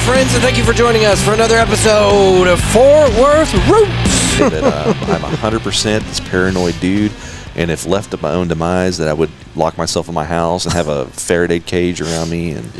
friends, and thank you for joining us for another episode of Fort Worth Roots. I'm 100% this paranoid dude, and if left to my own demise, that I would lock myself in my house and have a Faraday cage around me and,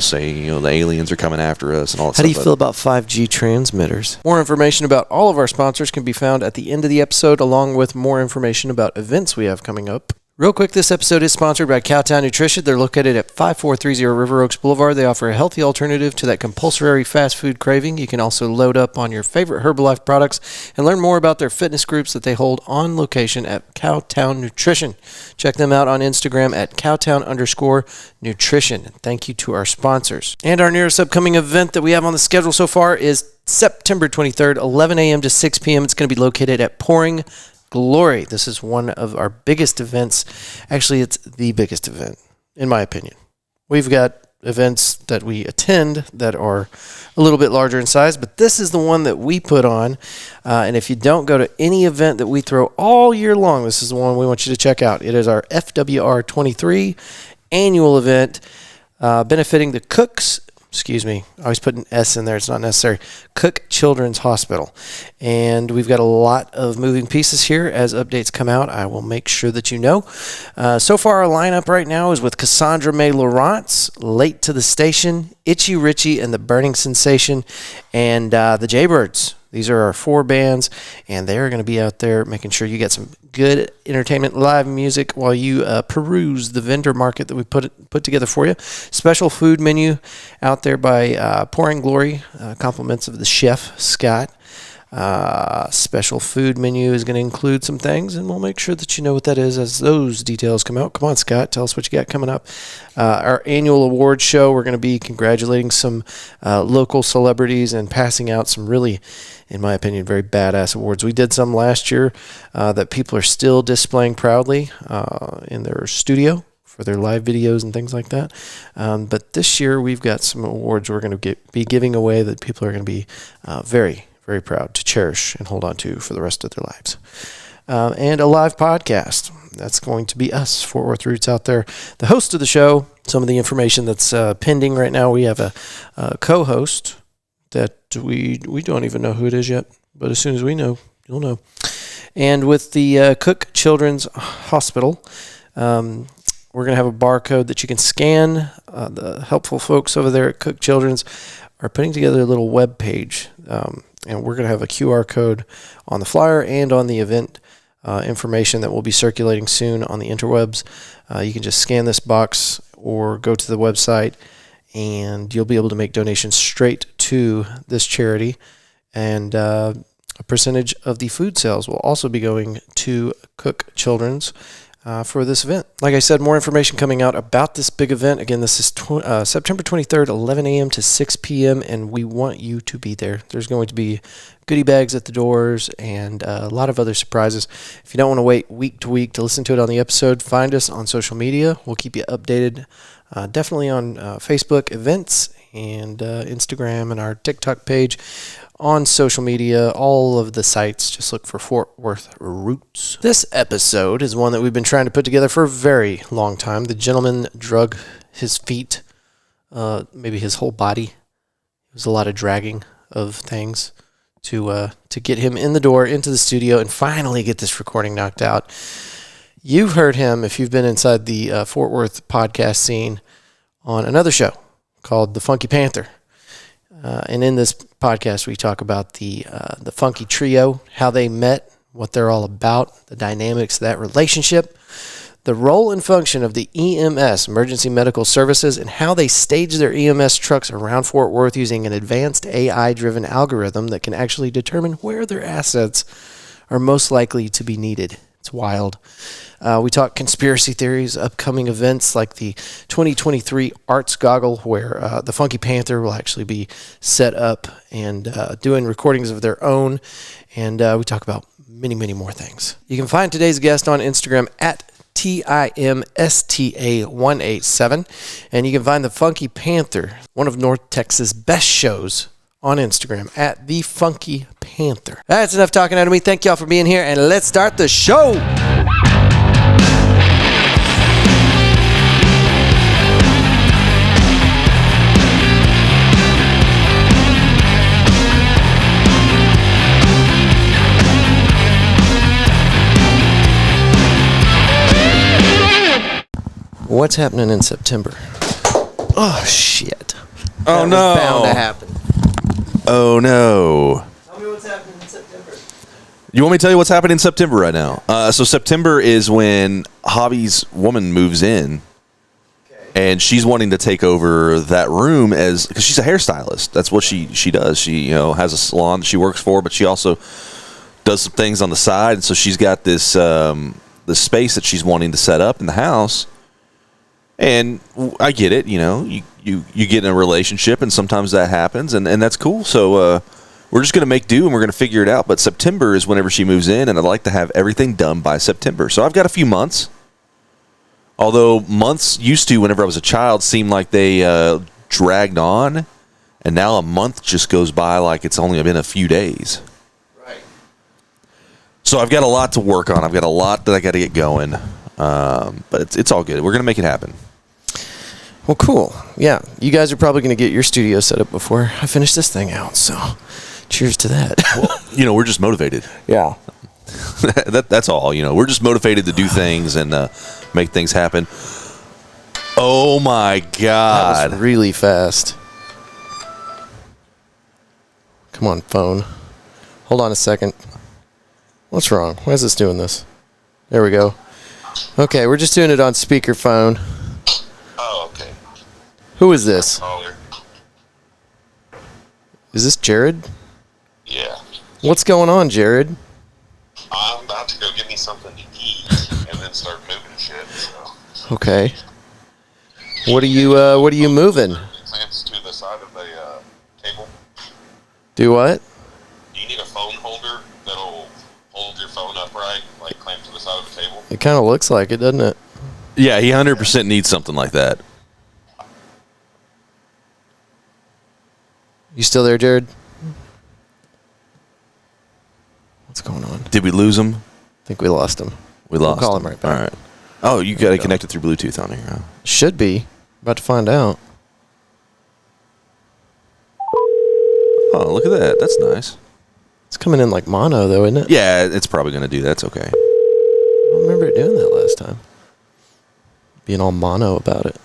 say, the aliens are coming after us and all that stuff. How do you feel about 5G transmitters? More information about all of our sponsors can be found at the end of the episode, along with more information about events we have coming up. Real quick, this episode is sponsored by Cowtown Nutrition. They're located at 5430 River Oaks Blvd. They offer a healthy alternative to that compulsory fast food craving. You can also load up on your favorite Herbalife products and learn more about their fitness groups that they hold on location at Cowtown Nutrition. Check them out on Instagram at Cowtown_nutrition. Thank you to our sponsors. And our nearest upcoming event that we have on the schedule so far is September 23rd, 11 a.m. to 6 p.m. It's going to be located at Pouring Glory. This is one of our biggest events. Actually, it's the biggest event, in my opinion. We've got events that we attend that are a little bit larger in size, but this is the one that we put on. And if you don't go to any event that we throw all year long, this is the one we want you to check out. It is our FWR 23 annual event benefiting the Cooks. Excuse me, I always put an S in there. It's not necessary. Cook Children's Hospital. And we've got a lot of moving pieces here. As updates come out, I will make sure that you know. So far, our lineup right now is with Cassandra May Lawrence, Late to the Station, Itchy Richie and the Burning Sensation, and the Jaybirds. These are our 4 bands, and they're going to be out there making sure you get some good entertainment, live music while you peruse the vendor market that we put together for you. Special food menu out there by Pouring Glory, compliments of the chef, Scott. Special food menu is going to include some things, and we'll make sure that you know what that is as those details come out. Come on, Scott, tell us what you got coming up. Our annual award show, we're going to be congratulating some local celebrities and passing out some really, in my opinion, very badass awards. We did some last year that people are still displaying proudly in their studio for their live videos and things like that. But this year we've got some awards we're going to be giving away that people are going to be very, very proud to cherish and hold on to for the rest of their lives. And a live podcast. That's going to be us, Fort Worth Roots out there. The host of the show, some of the information that's pending right now, we have a co-host that we don't even know who it is yet, but as soon as we know, you'll know. And with the Cook Children's Hospital, we're going to have a barcode that you can scan. The helpful folks over there at Cook Children's are putting together a little web page, and we're going to have a QR code on the flyer and on the event information that will be circulating soon on the interwebs. You can just scan this box or go to the website, and you'll be able to make donations straight to this charity. And a percentage of the food sales will also be going to Cook Children's for this event. Like I said, more information coming out about this big event. Again, this is September 23rd, 11 a.m. to 6 p.m., and we want you to be there. There's going to be goodie bags at the doors and a lot of other surprises. If you don't want to wait week to week to listen to it on the episode, find us on social media. We'll keep you updated, definitely on Facebook events and Instagram and our TikTok page. On social media, all of the sites, just look for Fort Worth Roots. This episode is one that we've been trying to put together for a very long time. The gentleman drug his feet, maybe his whole body. It was a lot of dragging of things to get him in the door, into the studio, and finally get this recording knocked out. You've heard him, if you've been inside the Fort Worth podcast scene, on another show called The Funky Panther. And in this podcast, we talk about the Funky Trio, how they met, what they're all about, the dynamics of that relationship, the role and function of the EMS, Emergency Medical Services, and how they stage their EMS trucks around Fort Worth using an advanced AI-driven algorithm that can actually determine where their assets are most likely to be needed. It's wild. We talk conspiracy theories, upcoming events like the 2023 Arts Goggle, where the Funky Panther will actually be set up and doing recordings of their own. And we talk about many, many more things. You can find today's guest on Instagram at TIMSTA187. And you can find the Funky Panther, one of North Texas' best shows, on Instagram at The Funky Panther. That's enough talking out of me. Thank y'all for being here, and let's start the show. What's happening in September? Oh, shit. Oh, that no. Was bound to happen. Oh, no. Tell me what's happening in September. You want me to tell you what's happening in September right now? So September is when Hobby's woman moves in. And she's wanting to take over that room because she's a hairstylist. That's what she does. She has a salon that she works for, but she also does some things on the side. And so she's got this space that she's wanting to set up in the house. And I get it. You get in a relationship, and sometimes that happens, and that's cool. So we're just going to make do, and we're going to figure it out. But September is whenever she moves in, and I'd like to have everything done by September. So I've got a few months. Although months used to, whenever I was a child, seem like they dragged on, and now a month just goes by like it's only been a few days. Right. So I've got a lot to work on. I've got a lot that I got to get going, but it's all good. We're going to make it happen. Well, cool. Yeah, you guys are probably going to get your studio set up before I finish this thing out, so cheers to that. Well, we're just motivated. Yeah. That's all. We're just motivated to do things and make things happen. Oh my God! That was really fast. Come on, phone. Hold on a second. What's wrong? Why is this doing this? There we go. Okay, we're just doing it on speakerphone. Oh, okay. Who is this? Caller. Is this Jared? Yeah. What's going on, Jared? I'm about to go get me something to eat and then start moving shit. So. Okay. What are you moving? Clamps to the side of the table. Do what? Do you need a phone holder that'll hold your phone upright, like clamp to the side of the table? It kind of looks like it, doesn't it? Yeah, he 100% needs something like that. You still there, Jared? What's going on? Did we lose him? I think we lost him. We lost. We'll call him right back. All right. Oh, you got it connected through Bluetooth on here. Huh? Should be. About to find out. Oh, look at that. That's nice. It's coming in like mono, though, isn't it? Yeah, it's probably going to do that. That's okay. I don't remember it doing that last time. Being all mono about it.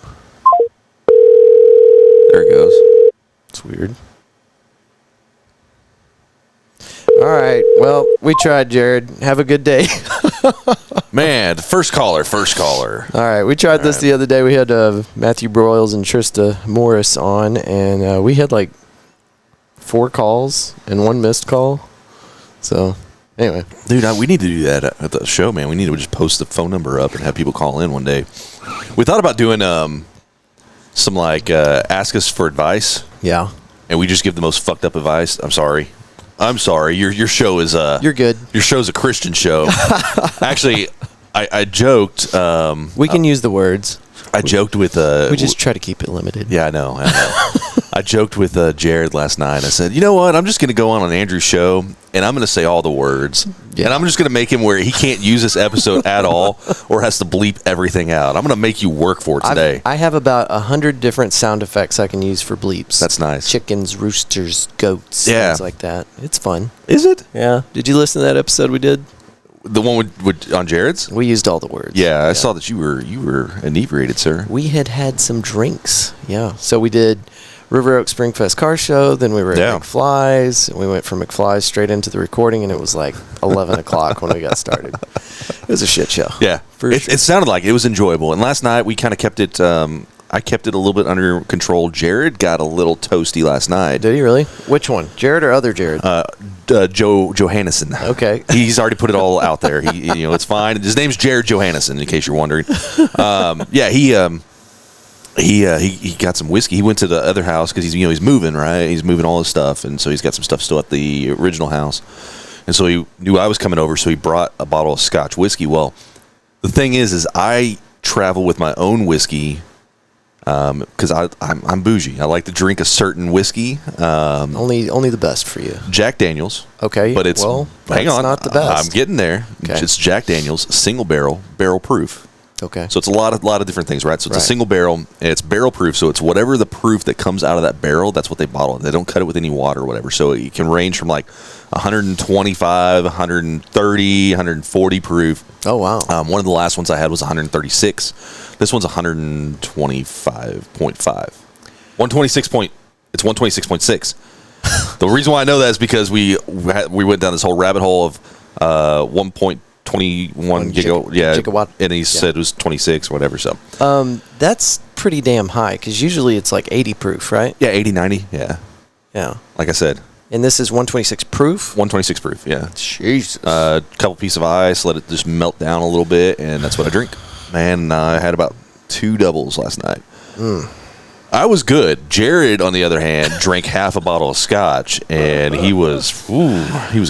There it goes. It's weird. All right. Well, we tried, Jared. Have a good day. Man, first caller. All right. We tried this the other day. We had Matthew Broyles and Trista Morris on, and we had like 4 calls and 1 missed call. So, anyway. Dude, we need to do that at the show, man. We need to just post the phone number up and have people call in one day. We thought about doing some like ask us for advice. Yeah. And we just give the most fucked up advice. I'm sorry. Your show is You're good. Your show's a Christian show. Actually, I joked. We can use the words. I joked with. We just try to keep it limited. Yeah, I know. I joked with Jared last night. I said, you know what? I'm just going to go on Andrew's show, and I'm going to say all the words. Yeah. And I'm just going to make him where he can't use this episode at all or has to bleep everything out. I'm going to make you work for it today. I have about 100 different sound effects I can use for bleeps. That's nice. Chickens, roosters, goats, things like that. It's fun. Is it? Yeah. Did you listen to that episode we did? The one with on Jared's? We used all the words. Yeah, I saw that you were inebriated, sir. We had some drinks. Yeah. So we did River Oaks Springfest car show. Then we were at McFly's. We went from McFly's straight into the recording, and it was like 11 o'clock when we got started. It was a shit show. Yeah. It sounded like it was enjoyable. And last night we kind of kept it I kept it a little bit under control. Jared got a little toasty last night. Did he really? Which one? Jared or other Jared? Joe Johannesson. Okay. He's already put it all out there. It's fine. His name's Jared Johannesson, in case you're wondering. He got some whiskey. He went to the other house because he's moving, right? He's moving all his stuff, and so he's got some stuff still at the original house. And so he knew I was coming over, so he brought a bottle of Scotch whiskey. Well, the thing is I travel with my own whiskey because I'm bougie. I like to drink a certain whiskey. Only the best for you. Jack Daniels. Okay. But it's hang on. not the best. I'm getting there. Okay. It's Jack Daniels, single barrel proof. Okay. So it's a lot of different things, right? So it's a single barrel, and it's barrel proof. So it's whatever the proof that comes out of that barrel, that's what they bottle. They don't cut it with any water or whatever. So it can range from like 125, 130, 140 proof. Oh, wow. One of the last ones I had was 136. This one's 125.5. It's 126.6. The reason why I know that is because we went down this whole rabbit hole of 1.21 gigawatt, and he said it was 26 or whatever. So that's pretty damn high, because usually it's like 80 proof, right? Yeah, 80, 90. Yeah. Like I said. And this is 126 proof? 126 proof, yeah. Jesus. Couple pieces of ice, let it just melt down a little bit, and that's what I drink. Man, I had about 2 doubles last night. I was good. Jared, on the other hand, drank half a bottle of scotch, and he was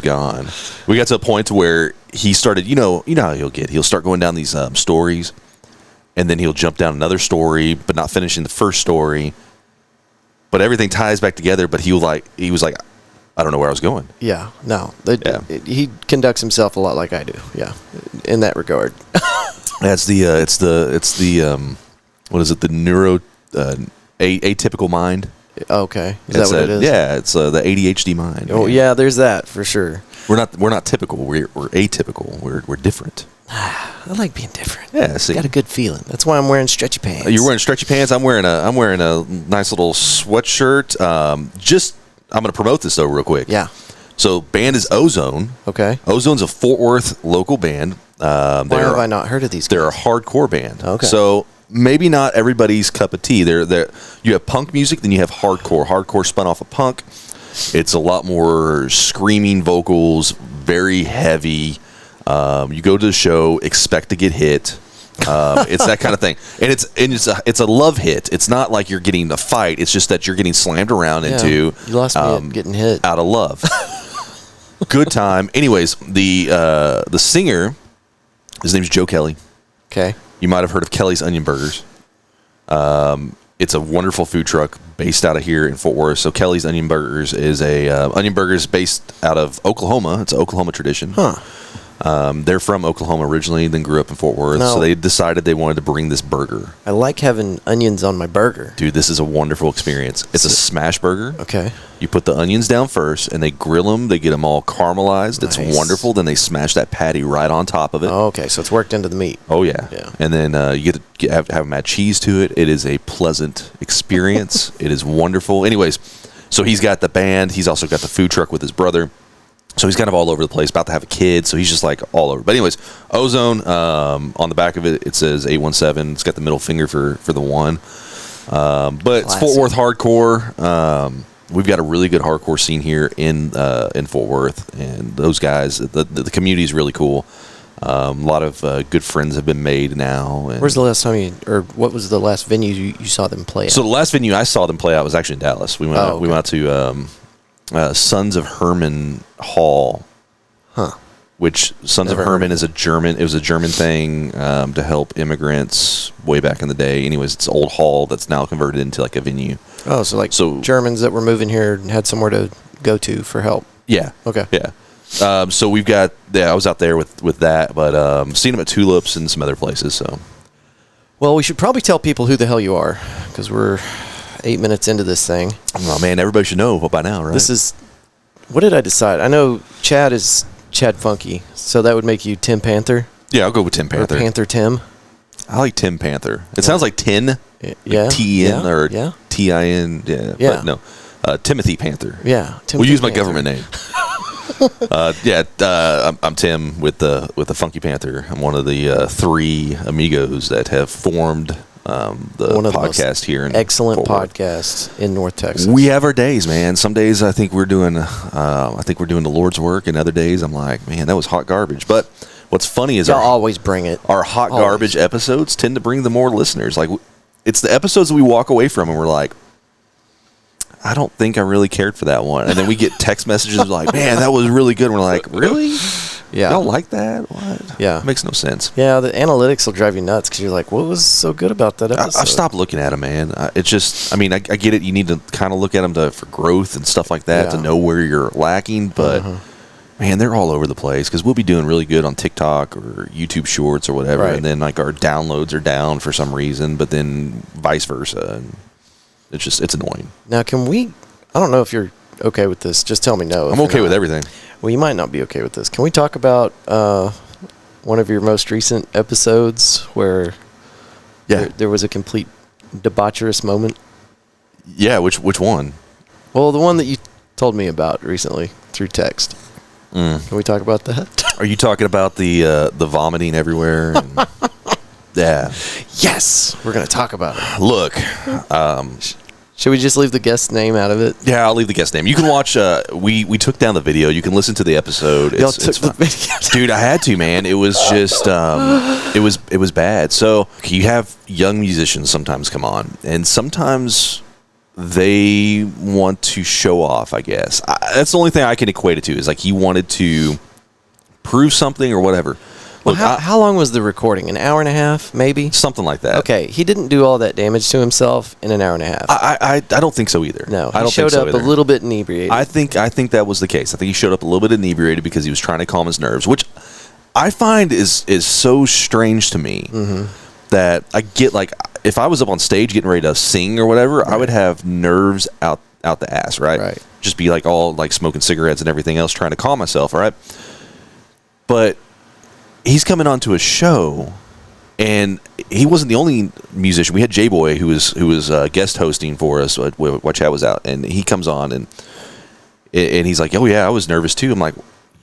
gone. We got to a point to where he started, you know how he'll start going down these stories, and then he'll jump down another story, but not finishing the first story. But everything ties back together, but he was like, I don't know where I was going. Yeah, no. He conducts himself a lot like I do. Yeah, in that regard. It's the what is it? The atypical mind. Okay, is that what it is? Yeah, it's the ADHD mind. Oh, yeah, there's that for sure. We're not typical. We're atypical. We're different. I like being different. Yeah, see, got a good feeling. That's why I'm wearing stretchy pants. You're wearing stretchy pants. I'm wearing a nice little sweatshirt. I'm going to promote this though real quick. Yeah. So band is Ozone. Okay. Ozone's a Fort Worth local band. Why have I not heard of these guys? They're a hardcore band. Okay. So maybe not everybody's cup of tea. You have punk music, then you have hardcore. Hardcore spun off of punk. It's a lot more screaming vocals, very heavy. You go to the show, expect to get hit. It's that kind of thing, and it's a love hit. It's not like you're getting a fight. It's just that you're getting slammed around into. You lost me at getting hit out of love. Good time. Anyways, the singer, his name's Joe Kelly. Okay. You might have heard of Kelly's Onion Burgers. It's a wonderful food truck based out of here in Fort Worth. So Kelly's Onion Burgers is onion burgers based out of Oklahoma. It's an Oklahoma tradition. Huh. They're from Oklahoma originally, then grew up in Fort Worth. So they decided they wanted to bring this burger. I like having onions on my burger. Dude, this is a wonderful experience. It's a smash burger. Okay. You put the onions down first, and they grill them. They get them all caramelized. Nice. It's wonderful. Then they smash that patty right on top of it. Oh, okay. So it's worked into the meat. Oh, yeah. And then you get to have them add cheese to it. It is a pleasant experience. It is wonderful. Anyways, so he's got the band. He's also got the food truck with his brother. So he's kind of all over the place, about to have a kid, so he's just like all over. But anyways, Ozone, on the back of it, it says 817. It's got the middle finger for the one. But it's Fort Worth hardcore. We've got a really good hardcore scene here in Fort Worth, and those guys, the community is really cool. A lot of good friends have been made now. And where's the last time what was the last venue you saw them play at? So the last venue I saw them play at was actually in Dallas. We went out to Sons of Herman Hall, which Sons of Herman is a German thing to help immigrants way back in the day. Anyways, it's an old hall that's now converted into like a venue. Oh, so Germans that were moving here had somewhere to go to for help. Yeah. Okay. Yeah. So we've got I was out there with that, but seen them at Tulips and some other places. So, well, we should probably tell people who the hell you are, because we're 8 minutes into this thing. Oh man, everybody should know by now, right? What did I decide? I know Chad is Chad Funky, so that would make you Tim Panther. Yeah, I'll go with Tim Panther. Or Panther Tim. I like Tim Panther. It sounds like tin. Yeah. Like T-N or T-I-N. Yeah. Yeah. But no. Timothy Panther. Yeah. We'll use my government name. I'm Tim with the Funky Panther. I'm one of the 3 amigos that have formed the podcast here in excellent podcast in North Texas. We have our days, man. Some days I think we're doing the Lord's work, and other days I'm like, man, that was hot garbage. But what's funny is Y'all always bring it. Our hot garbage episodes tend to bring the more listeners. Like, it's the episodes that we walk away from and we're like, I don't think I really cared for that one. And then we get text messages like, man, that was really good. And we're like, really? Yeah. Y'all like that? What? Yeah. It makes no sense. Yeah, the analytics will drive you nuts because you're like, what was so good about that episode? I've stopped looking at them, man. It's just, I get it. You need to kind of look at them for growth and stuff like that to know where you're lacking. But Man, they're all over the place because we'll be doing really good on TikTok or YouTube Shorts or whatever, Right. and then like our downloads are down for some reason, but then vice versa. And it's annoying. Now, can we? I don't know if you're okay with this. Just tell me no. I'm okay with everything. Well, you might not be okay with this. Can we talk about one of your most recent episodes where there was a complete debaucherous moment? Yeah, which one? Well, the one that you told me about recently through text. Can we talk about that? Are you talking about the vomiting everywhere? And yeah. Yes, we're gonna talk about it. Look, should we just leave the guest name out of it? yeah, I'll leave the guest name. You can watch. We took down the video. You can listen to the episode. Y'all took the video. Dude, I had to, man. It was just it was bad. So you have young musicians sometimes come on, and sometimes they want to show off, I guess. That's the only thing I can equate it to, is like he wanted to prove something or whatever. Well, Look, how long was the recording? An hour and a half, maybe? something like that. Okay, he didn't do all that damage to himself in an hour and a half. I don't think so either. No, I don't he showed think so up either. a little bit inebriated. I think that was the case. I think he showed up a little bit inebriated because he was trying to calm his nerves, which I find is so strange to me. That I get, like, if I was up on stage getting ready to sing or whatever, I would have nerves out the ass, right? Right. Just be like all like smoking cigarettes and everything else, trying to calm myself, all right? But he's coming onto a show, and he wasn't the only musician. We had J-Boy who was guest hosting for us while Chad was out, and he comes on and he's like, "Oh yeah, I was nervous too." I'm like,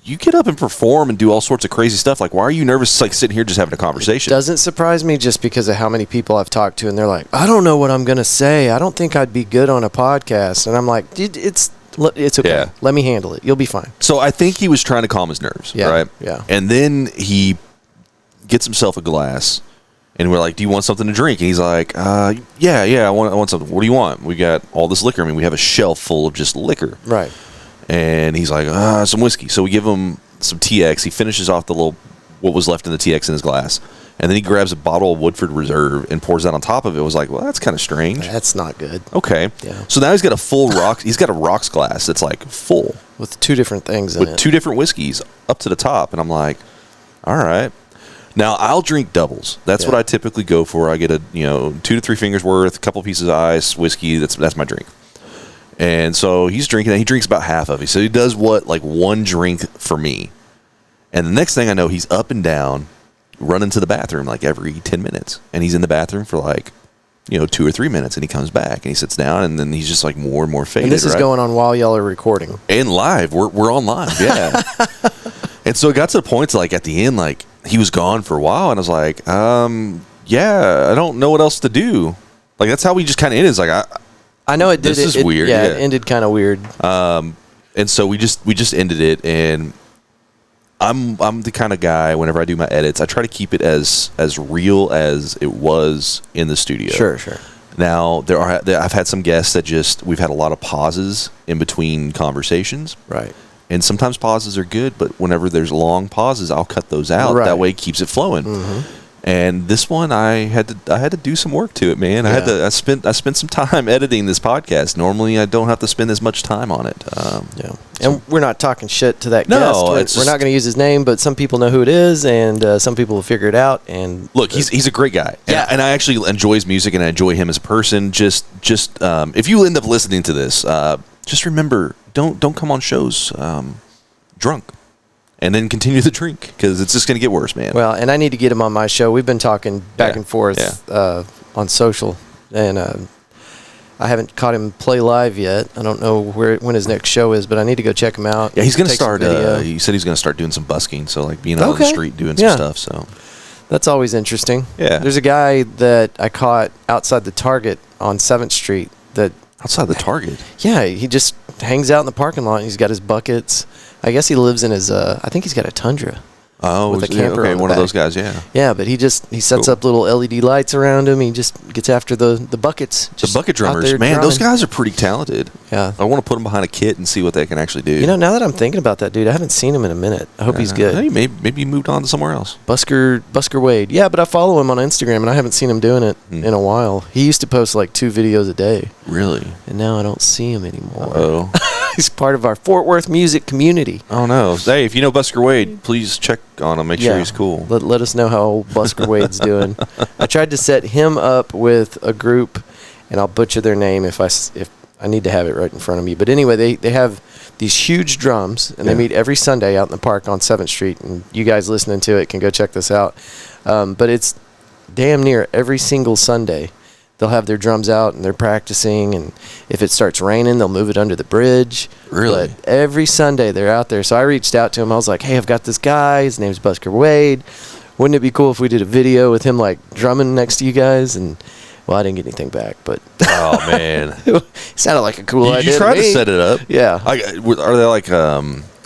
you get up and perform and do all sorts of crazy stuff. Like, why are you nervous? It's like sitting here just having a conversation. It doesn't surprise me just because of how many people I've talked to, and they're like, I don't know what I'm going to say. I don't think I'd be good on a podcast. And I'm like, dude, it's okay. Yeah. Let me handle it. You'll be fine. So I think he was trying to calm his nerves, Yeah, right? yeah. And then he gets himself a glass, and we're like, do you want something to drink? And he's like, yeah, I want something. What do you want? We got all this liquor. I mean, we have a shelf full of just liquor. Right. And he's like, some whiskey. So we give him some TX. He finishes off what was left in the TX in his glass. And then he grabs a bottle of Woodford Reserve and pours that on top of it. It was like, well, that's kind of strange. That's not good. Okay. Yeah. So now he's got a full rocks. He's got a rocks glass that's like full With two different things in with it. two different whiskeys up to the top. And I'm like, all right. Now I'll drink doubles. That's what I typically go for. I get 2 to 3 fingers worth, a couple pieces of ice, whiskey. That's my drink. And so he's drinking it. He drinks about half of it. So he does like one drink for me. And the next thing I know, he's up and down, running to the bathroom like every 10 minutes. And he's in the bathroom for like, 2 or 3 minutes. And he comes back and he sits down, and then he's just like more and more faded. And this is going on while y'all are recording. And live. We're on live, yeah. And so it got to the point, like at the end, like he was gone for a while. And I was like, yeah, I don't know what else to do. Like that's how we just kind of ended. It's like, I know it did. This is weird. Yeah, Yeah. it ended kind of weird. And so we just ended it, and I'm the kind of guy, whenever I do my edits, I try to keep it as real as it was in the studio. Sure. Now I've had some guests that we've had a lot of pauses in between conversations. Right. And sometimes pauses are good, but whenever there's long pauses, I'll cut those out. Right. That way it keeps it flowing. Mm-hmm. And this one, I had to do some work to it, man. Yeah. I spent some time editing this podcast. Normally, I don't have to spend as much time on it. Yeah. And we're not talking shit to that No, guest. We're it's not going to use his name, but some people know who it is, and some people will figure it out. And look, he's a great guy. Yeah. And I actually enjoy his music, and I enjoy him as a person. Just if you end up listening to this, just remember, don't come on shows drunk. And then continue the drink, because it's just going to get worse, man. Well, and I need to get him on my show. We've been talking back and forth on social, and I haven't caught him play live yet. I don't know when his next show is, but I need to go check him out. Yeah, he's going to Take some start. video. He said he's going to start doing some busking, so like being out on the street doing some stuff. So that's always interesting. Yeah. There's a guy that I caught outside the Target on 7th Street. Outside the Target? Yeah, he just hangs out in the parking lot. And he's got his buckets. I guess he lives in his. I think he's got a Tundra. Oh, with a camper okay, on the one of back. those guys, yeah. Yeah, but he sets up little LED lights around him. He just gets after the buckets. The bucket drummers, man, those guys are pretty talented. Yeah. I want to put them behind a kit and see what they can actually do. Now that I'm thinking about that dude, I haven't seen him in a minute. I hope he's good. Hey, maybe he moved on to somewhere else. Busker Wade. Yeah, but I follow him on Instagram, and I haven't seen him doing it in a while. He used to post like 2 videos a day. Really? And now I don't see him anymore. Oh. He's part of our Fort Worth music community. Oh, no. Hey, if you know Busker Wade, please check on him. Make sure he's cool. Let us know how old Busker Wade's doing. I tried to set him up with a group, and I'll butcher their name if I need to have it right in front of me. But anyway, they have these huge drums, and they meet every Sunday out in the park on 7th Street. And you guys listening to it can go check this out. But it's damn near every single Sunday. They'll have their drums out, and they're practicing. And if it starts raining, they'll move it under the bridge. Really? But every Sunday, they're out there. So I reached out to him. I was like, hey, I've got this guy. His name's Busker Wade. Wouldn't it be cool if we did a video with him, like, drumming next to you guys? And, well, I didn't get anything back. But oh, man. It sounded like a cool idea. You tried to set it up. Yeah. Are they like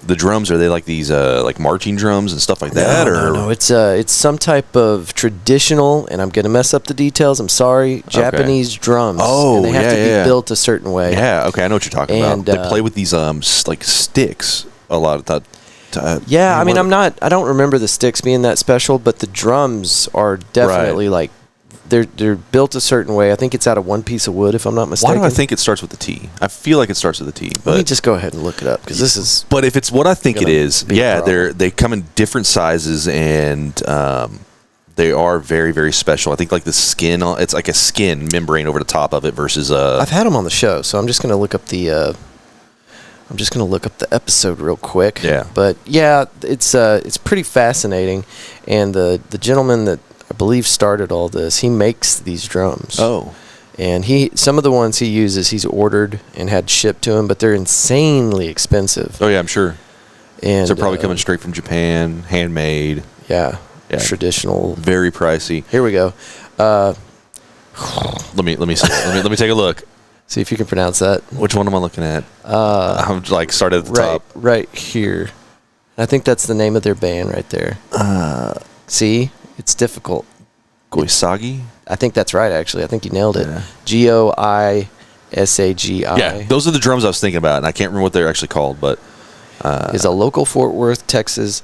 the drums? Are they like these like marching drums and stuff like that? No. It's some type of traditional, and I'm going to mess up the details. I'm sorry. Japanese drums. Oh, and they have to be built a certain way. Yeah. Okay, I know what you're talking about. They play with these like sticks a lot of the time. Yeah, I mean, I don't remember the sticks being that special, but the drums are definitely like they're built a certain way. I think it's out of one piece of wood, if I'm not mistaken. Why do I think it starts with a T? I feel like it starts with a T. But let me just go ahead and look it up, because this is. But if it's what I think it is, they come in different sizes, and they are very, very special. I think like the skin, it's like a skin membrane over the top of it versus. I've had them on the show, so I'm just going to look up the. I'm just going to look up the episode real quick. Yeah. But yeah, it's pretty fascinating, and the gentleman that I believe started all this, he makes these drums. Oh. And some of the ones he uses, he's ordered and had shipped to him, but they're insanely expensive. Oh yeah, I'm sure. And so they're probably coming straight from Japan, handmade. Yeah. Traditional. Very pricey. Here we go. Let me see. let me take a look. See if you can pronounce that. Which one am I looking at? I'm like started at the top. Right here. I think that's the name of their band right there. See? It's difficult. Goisagi? I think that's right, actually. I think you nailed it. Yeah. Goisagi. Yeah, those are the drums I was thinking about, and I can't remember what they're actually called, but... is a local Fort Worth, Texas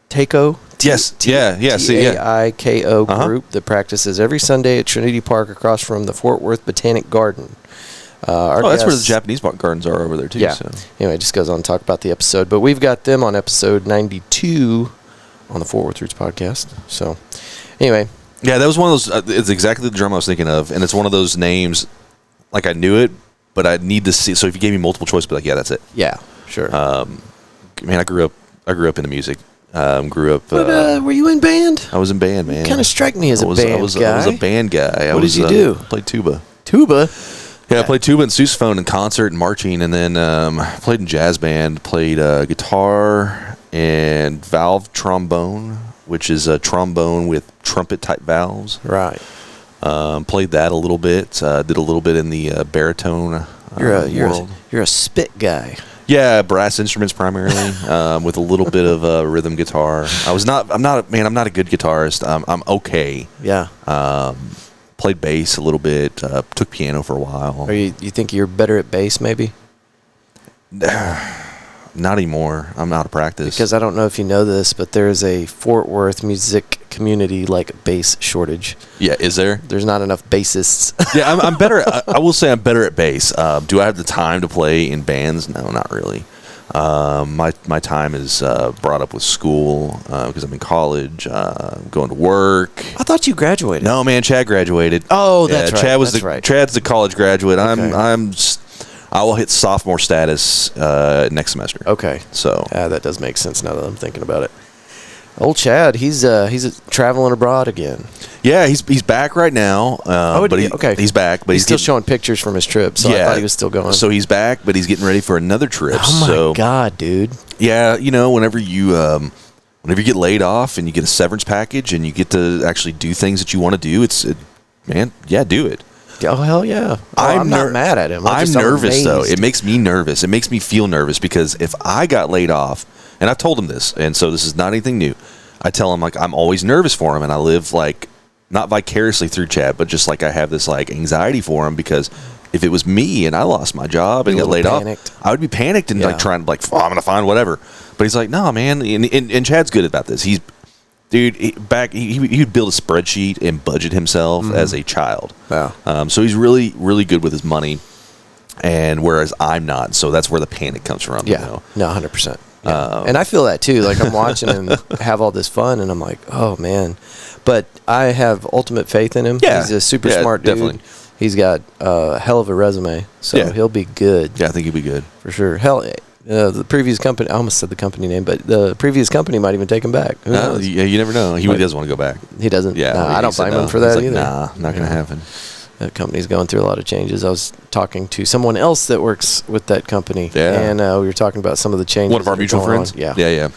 Taiko? Yes, Taiko group that practices every Sunday at Trinity Park across from the Fort Worth Botanic Garden. That's where the Japanese gardens are over there, too. Yeah. So. Anyway, it just goes on to talk about the episode. But we've got them on episode 92 on the Fort Worth Roots podcast. So, anyway. Yeah, that was one of those. It's exactly the drum I was thinking of. And it's one of those names, like I knew it, but I need to see. So if you gave me multiple choice, I'd be like, yeah, that's it. Yeah, sure. Man, I grew up into music. Were you in band? I was in band, man. You kind of strike me as a band guy. I was a band guy. What did you do? Played tuba. Tuba? Yeah, I played tuba and sousaphone and concert and marching, and then played in jazz band, played guitar and valve trombone, which is a trombone with trumpet-type valves. Right. Played that a little bit. Did a little bit in the baritone world. You're a spit guy. Yeah, brass instruments primarily, with a little bit of rhythm guitar. I'm not a good guitarist. I'm okay. Yeah. Played bass a little bit. Took piano for a while. You think you're better at bass, maybe? Not anymore. I'm out of practice. Because I don't know if you know this, but there's a Fort Worth music community bass shortage. Yeah, is there? There's not enough bassists. Yeah, I'm better. I will say I'm better at bass. Do I have the time to play in bands? No, not really. My time is brought up with school because I'm in college, going to work. I thought you graduated. No, man, Chad graduated. Oh, that's right. Chad's the college graduate. Okay. I will hit sophomore status next semester. Okay. So that does make sense now that I'm thinking about it. Old Chad, he's traveling abroad again. Yeah, he's back right now. He's back, but he's still showing pictures from his trip. So I thought he was still going. So he's back, but he's getting ready for another trip. Oh my God, dude! Yeah, whenever you get laid off and you get a severance package and you get to actually do things that you want to do, do it. Oh hell yeah! I'm not mad at him. I'm nervous though. It makes me nervous. It makes me feel nervous because if I got laid off, and I've told him this, and so this is not anything new. I tell him I'm always nervous for him, and I live not vicariously through Chad, but just I have this anxiety for him because if it was me and I lost my job and got laid off, I would be panicked and trying to I'm gonna find whatever. But he's like, no, man, and Chad's good about this. He would build a spreadsheet and budget himself as a child. Yeah. So he's really, really good with his money. and whereas I'm not. So that's where the panic comes from. Yeah, you know? No, 100%. Yeah. And I feel that too. Like I'm watching him have all this fun, and I'm like, oh man. But I have ultimate faith in him. Yeah. He's a super smart dude. Definitely. He's got a hell of a resume, so he'll be good. Yeah, I think he'll be good for sure. Hell, the previous company, I almost said the company name, but the previous company might even take him back. Who knows? Yeah, you never know. He doesn't want to go back. He doesn't? Yeah. Nah, I don't blame him for that either. Nah, not going to happen. That company's going through a lot of changes. I was talking to someone else that works with that company, and we were talking about some of the changes. One of our mutual friends? Yeah.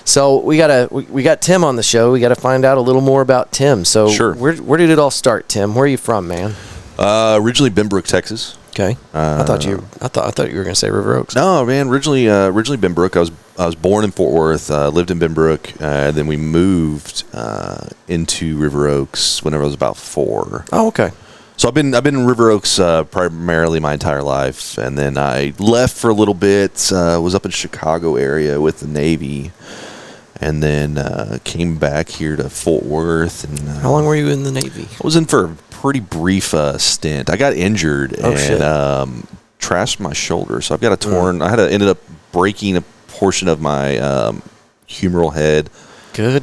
So we got Tim on the show. We got to find out a little more about Tim. So sure. Where did it all start, Tim? Where are you from, man? Originally Benbrook, Texas. Okay. I thought you were going to say River Oaks. No, man. Originally Benbrook. I was born in Fort Worth. Lived in Benbrook. Then we moved into River Oaks whenever I was about 4. Oh, okay. So I've been in River Oaks primarily my entire life, and then I left for a little bit. Was up in Chicago area with the Navy, and then came back here to Fort Worth. And how long were you in the Navy? I was in for a pretty brief stint. I got injured and trashed my shoulder, so I've got a torn. I ended up breaking a portion of my humeral head.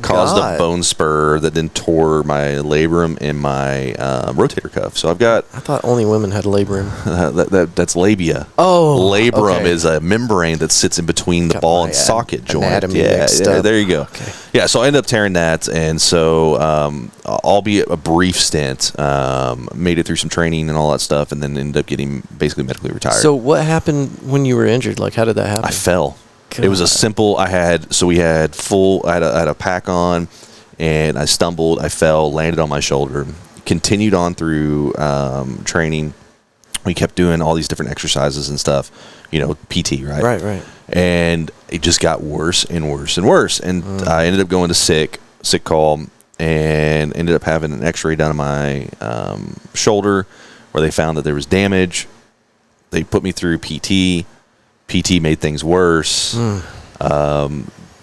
Caused a bone spur that then tore my labrum and my rotator cuff. So I thought only women had labrum. That's labia. Oh, labrum is a membrane that sits in between the ball and socket joint. Yeah, there you go. Okay. Yeah, so I ended up tearing that, and so albeit a brief stint, made it through some training and all that stuff, and then ended up getting basically medically retired. So what happened when you were injured? Like, how did that happen? I fell. It was a simple. I had a pack on, and I stumbled. I fell, landed on my shoulder. Continued on through training. We kept doing all these different exercises and stuff. PT, right? Right. And it just got worse and worse and worse. And I ended up going to sick call, and ended up having an X-ray done on my shoulder, where they found that there was damage. They put me through PT. PT made things worse.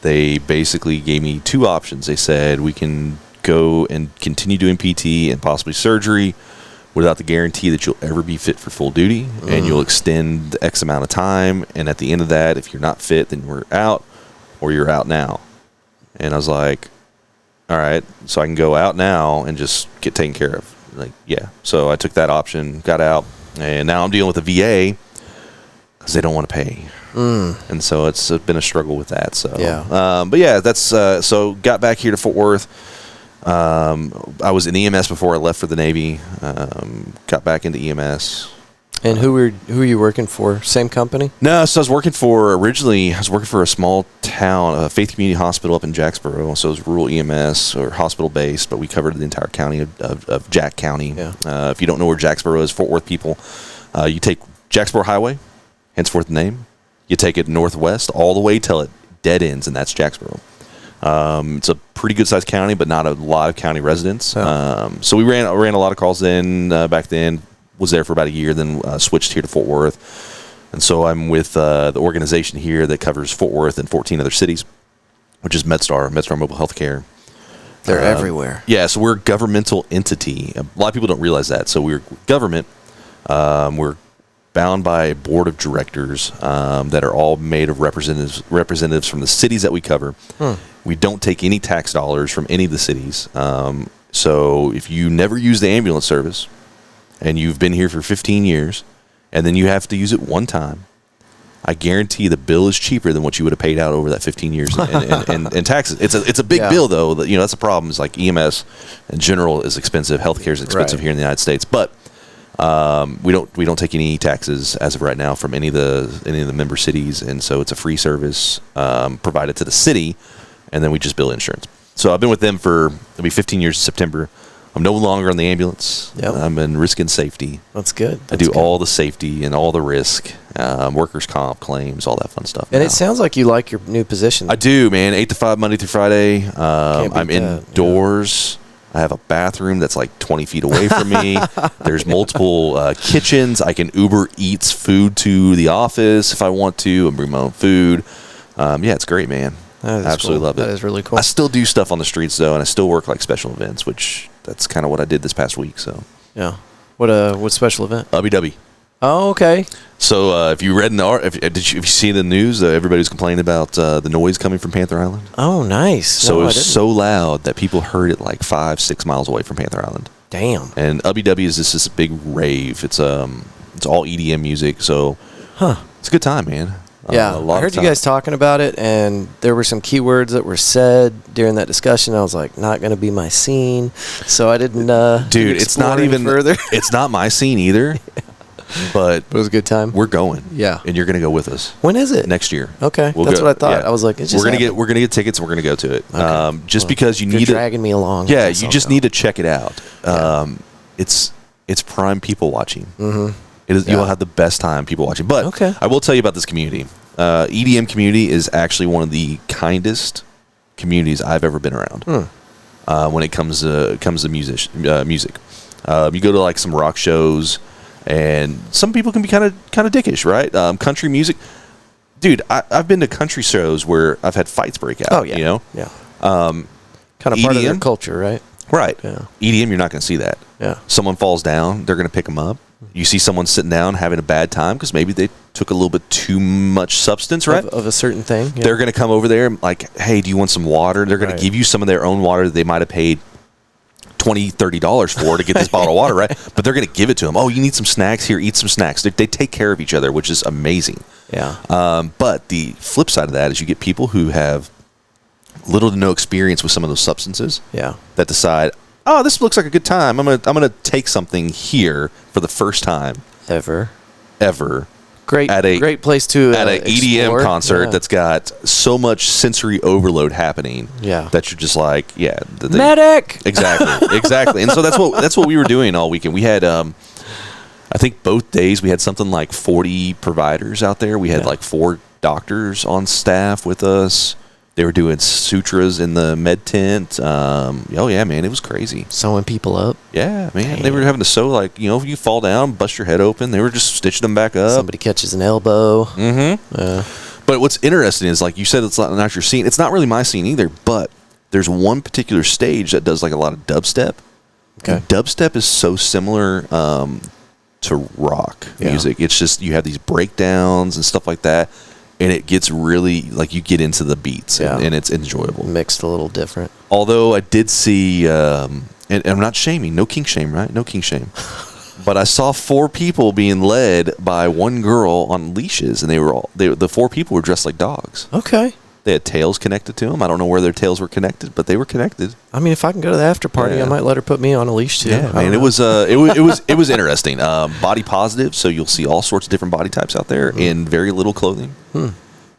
They basically gave me 2 options. They said, we can go and continue doing PT and possibly surgery without the guarantee that you'll ever be fit for full duty, and you'll extend X amount of time. And at the end of that, if you're not fit, then we're out, or you're out now. And I was like, all right, so I can go out now and just get taken care of. Like, yeah. So I took that option, got out, and now I'm dealing with the VA, because they don't want to pay. And so it's been a struggle with that. So but yeah, that's so got back here to Fort Worth. I was in EMS before I left for the Navy. Got back into EMS. And who are you working for? Same company? No, so I was working for a small town, Faith Community Hospital up in Jacksboro. So it was rural EMS or hospital based, but we covered the entire county of Jack County. Yeah. If you don't know where Jacksboro is, Fort Worth people, you take Jacksboro Highway, henceforth the name. You take it northwest all the way till it dead ends, and that's Jacksboro. It's a pretty good sized county, but not a lot of county residents. Oh. So we ran a lot of calls then back then. Was there for about a year, then switched here to Fort Worth, and so I'm with the organization here that covers Fort Worth and 14 other cities, which is MedStar Mobile Healthcare. They're everywhere. Yeah, so we're a governmental entity. A lot of people don't realize that. So we're government. We're bound by a board of directors that are all made of representatives from the cities that we cover. We don't take any tax dollars from any of the cities. So if you never use the ambulance service and you've been here for 15 years and then you have to use it one time, I guarantee the bill is cheaper than what you would have paid out over that 15 years in taxes. It's a big bill, though. That's a problem. It's like EMS in general is expensive. Healthcare is expensive here in the United States, but we don't take any taxes as of right now from any of the member cities, and so it's a free service provided to the city, and then we just bill insurance. So I've been with them for it'll be 15 years in September. I'm no longer on the ambulance. Yep. I'm in risk and safety. That's good. I do all the safety and all the risk, workers' comp claims, all that fun stuff. And it sounds like you like your new position. I do, man. 8 to 5, Monday through Friday. I'm indoors. I have a bathroom that's like 20 feet away from me. There's multiple kitchens. I can Uber Eats food to the office if I want to and bring my own food. It's great, man. Absolutely love it. That is really cool. I still do stuff on the streets, though, and I still work like special events, which that's kind of what I did this past week. So yeah. What special event? Ubby Dubby. Oh, okay. So if you read in the if you see the news, everybody's complaining about the noise coming from Panther Island. Oh, nice. So it was so loud that people heard it like 5-6 miles away from Panther Island. Damn. And WW is this big rave. It's all EDM music, so it's a good time, man. Yeah, I heard you guys talking about it, and there were some keywords that were said during that discussion. I was like, not going to be my scene, so I didn't. Dude, it's not even further. It's not my scene either. But it was a good time. We're going. Yeah. And you're going to go with us. When is it? Next year. Okay. That's what I thought. Yeah. I was like, we're going to get tickets and we're going to go to it. Okay. Because you need dragging me along. Yeah, you just need to check it out. It's prime people watching. Mm-hmm. You will have the best time people watching. But I will tell you about this community. EDM community is actually one of the kindest communities I've ever been around. When it comes to music. You go to like some rock shows. And some people can be kind of dickish, right? Country music, dude. I've been to country shows where I've had fights break out. Oh yeah, you know, yeah. Kind of part of their culture, right? Right. Yeah. EDM, you're not going to see that. Yeah. Someone falls down, they're going to pick them up. You see someone sitting down having a bad time because maybe they took a little bit too much substance, right? Of a certain thing. Yeah. They're going to come over there and like, hey, do you want some water? They're going to give you some of their own water that they might have paid $20-$30 for to get this bottle of water, right? But they're going to give it to them. Oh, you need some snacks? Here, eat some snacks. They take care of each other, which is amazing. Yeah. But the flip side of that is you get people who have little to no experience with some of those substances. Yeah. That decide, oh, this looks like a good time. I'm gonna take something here for the first time ever. Great place to at an explore. EDM concert that's got so much sensory overload happening. Yeah. That you're just like, medic. Exactly. And so that's what we were doing all weekend. We had I think both days we had something like 40 providers out there. We had like 4 doctors on staff with us. They were doing sutras in the med tent. Oh yeah, man, it was crazy. Sewing people up. Yeah, man. Damn. They were having to sew, like, if you fall down, bust your head open. They were just stitching them back up. Somebody catches an elbow. Mm-hmm. But what's interesting is, like you said, it's not your scene. It's not really my scene either. But there's one particular stage that does like a lot of dubstep. Okay. And dubstep is so similar to rock music. It's just you have these breakdowns and stuff like that. And it gets really, like, you get into the beats, and it's enjoyable. Mixed a little different. Although I did see, and I'm not shaming, no kink shame, right? No kink shame. But I saw 4 people being led by one girl on leashes, and the 4 people were dressed like dogs. Okay. They had tails connected to them. I don't know where their tails were connected, but they were connected. I mean, if I can go to the after party, I might let her put me on a leash too. Yeah, man, it was interesting. Body positive, so you'll see all sorts of different body types out there in very little clothing.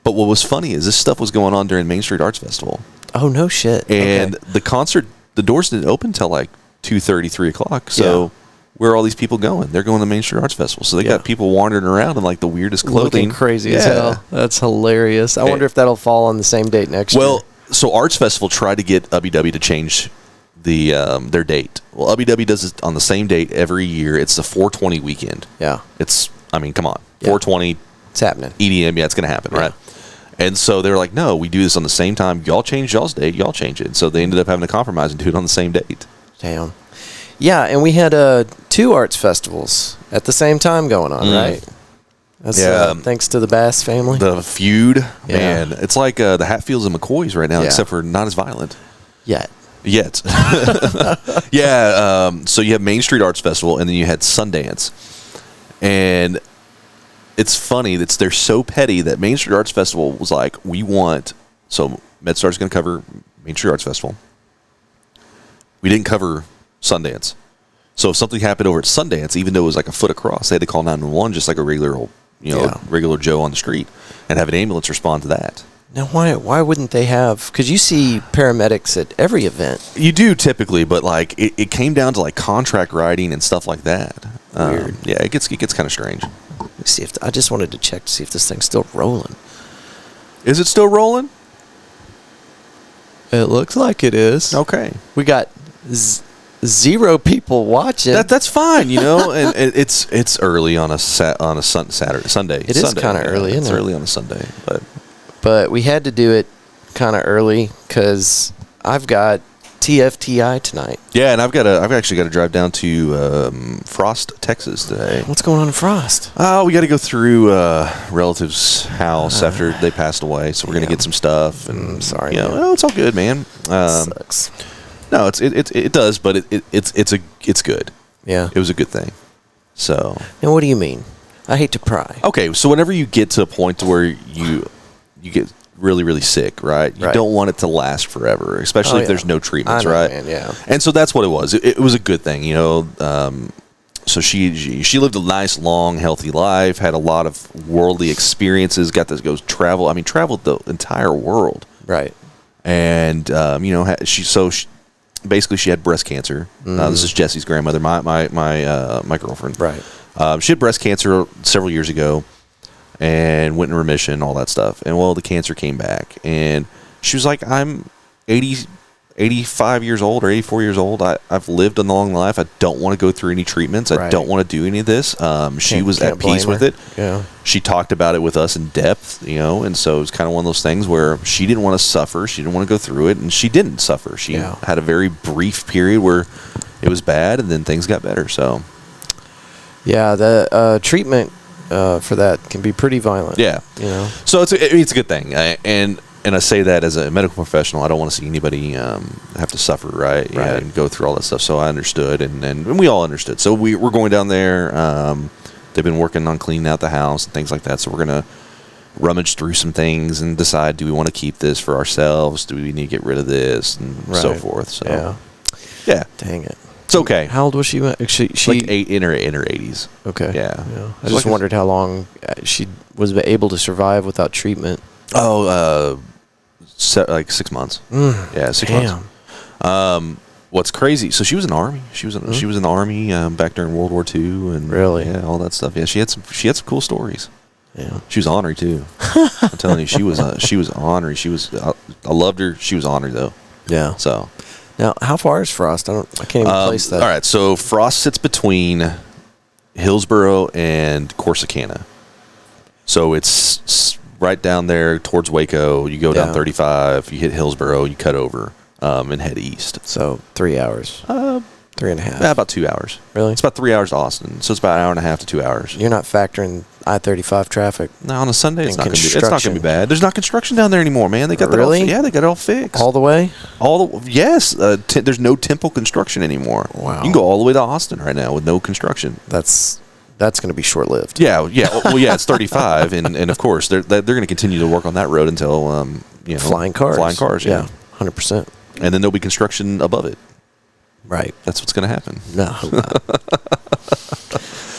But what was funny is this stuff was going on during Main Street Arts Festival. Oh no shit! And the concert, the doors didn't open until like 2:30, 3 o'clock. So where are all these people going? They're going to Main Street Arts Festival. So they got people wandering around in like the weirdest clothing. Looking crazy as hell. That's hilarious. I wonder if that'll fall on the same date next year. Well, so Arts Festival tried to get UBW to change their date. Well, UBW does it on the same date every year. It's the 420 weekend. Yeah. Come on. 420. It's happening. EDM, it's going to happen, right? And so they were like, no, we do this on the same time. Y'all change y'all's date. Y'all change it. So they ended up having to compromise and do it on the same date. Damn. Yeah, and we had 2 arts festivals at the same time going on, right? That's thanks to the Bass family. The feud, man. It's like the Hatfields and McCoys right now, except for not as violent. Yet. So you have Main Street Arts Festival, and then you had Sundance. And it's funny that they're so petty that Main Street Arts Festival was like, so MedStar's going to cover Main Street Arts Festival. We didn't cover Sundance. So if something happened over at Sundance, even though it was like a foot across, they had to call 911 just like a regular old, regular Joe on the street, and have an ambulance respond to that. Now, why wouldn't they have? Because you see paramedics at every event. You do typically, but like it came down to like contract writing and stuff like that. Weird. It gets kind of strange. Let me see I just wanted to check to see if this thing's still rolling. Is it still rolling? It looks like it is. Okay. We got 0 people watching. That's fine, and it's early on a Sunday. It is kind of early, isn't it? It's early on a Sunday, but we had to do it kind of early because I've got TFTI tonight. Yeah, and I've actually got to drive down to Frost, Texas today. What's going on in Frost? Oh, we got to go through relative's house after they passed away, so we're gonna get some stuff. And sorry, it's all good, man. Sucks. No, it does, but it's good. Yeah, it was a good thing. So now, what do you mean? I hate to pry. Okay, so whenever you get to a point to where you get really, really sick, right? You don't want it to last forever, especially if there's no treatments, right? Man, yeah. And so that's what it was. It was a good thing, So she lived a nice, long, healthy life, had a lot of worldly experiences, got to go travel. I mean, traveled the entire world. Right. And, she basically she had breast cancer. This is Jesse's grandmother, my girlfriend. Right. She had breast cancer several years ago and went in remission, all that stuff. And, the cancer came back. And she was like, I'm 85 years old or 84 years old. I've lived a long life. I don't want to go through any treatments. I don't want to do any of this. She was at peace with it. Yeah. She talked about it with us in depth, and so it was kind of one of those things where she didn't want to suffer. She didn't want to go through it, and she didn't suffer. She had a very brief period where it was bad, and then things got better. So, yeah, the treatment for that can be pretty violent. Yeah. So it's a good thing. And I say that as a medical professional, I don't want to see anybody have to suffer, right? And go through all that stuff. So I understood, and we all understood. So we're going down there. They've been working on cleaning out the house and things like that. So we're going to rummage through some things and decide, do we want to keep this for ourselves? Do we need to get rid of this? And so forth. So, yeah. Dang it. It's okay. How old was she? She like in her 80s. Okay. Yeah. I just wondered how long she was able to survive without treatment. Like 6 months. Yeah, 6 months. What's crazy? So she was in the army. She was in the army back during World War II, and all that stuff. Yeah, she had some cool stories. Yeah, she was ornery too. I'm telling you, she was ornery. I loved her. She was ornery though. Yeah. So now, how far is Frost? I can't even place that. All right, so Frost sits between Hillsboro and Corsicana. So it's right down there towards Waco. You go down 35, you hit Hillsboro, you cut over and head east. So 3 hours. 3.5. Yeah, about 2 hours. Really? It's about 3 hours to Austin. So it's about an hour and a half to 2 hours. You're not factoring I-35 traffic? No, on a Sunday it's not going to be bad. There's not construction down there anymore, man. They got that really? They got it all fixed. All the way? Yes. There's no Temple construction anmore. Wow. You can go all the way to Austin right now with no construction. That's going to be short-lived. Yeah. Well, yeah, it's 35, and of course they're going to continue to work on that road until flying cars. Flying cars, yeah, 100%. And then there'll be construction above it. Right. That's what's going to happen. No.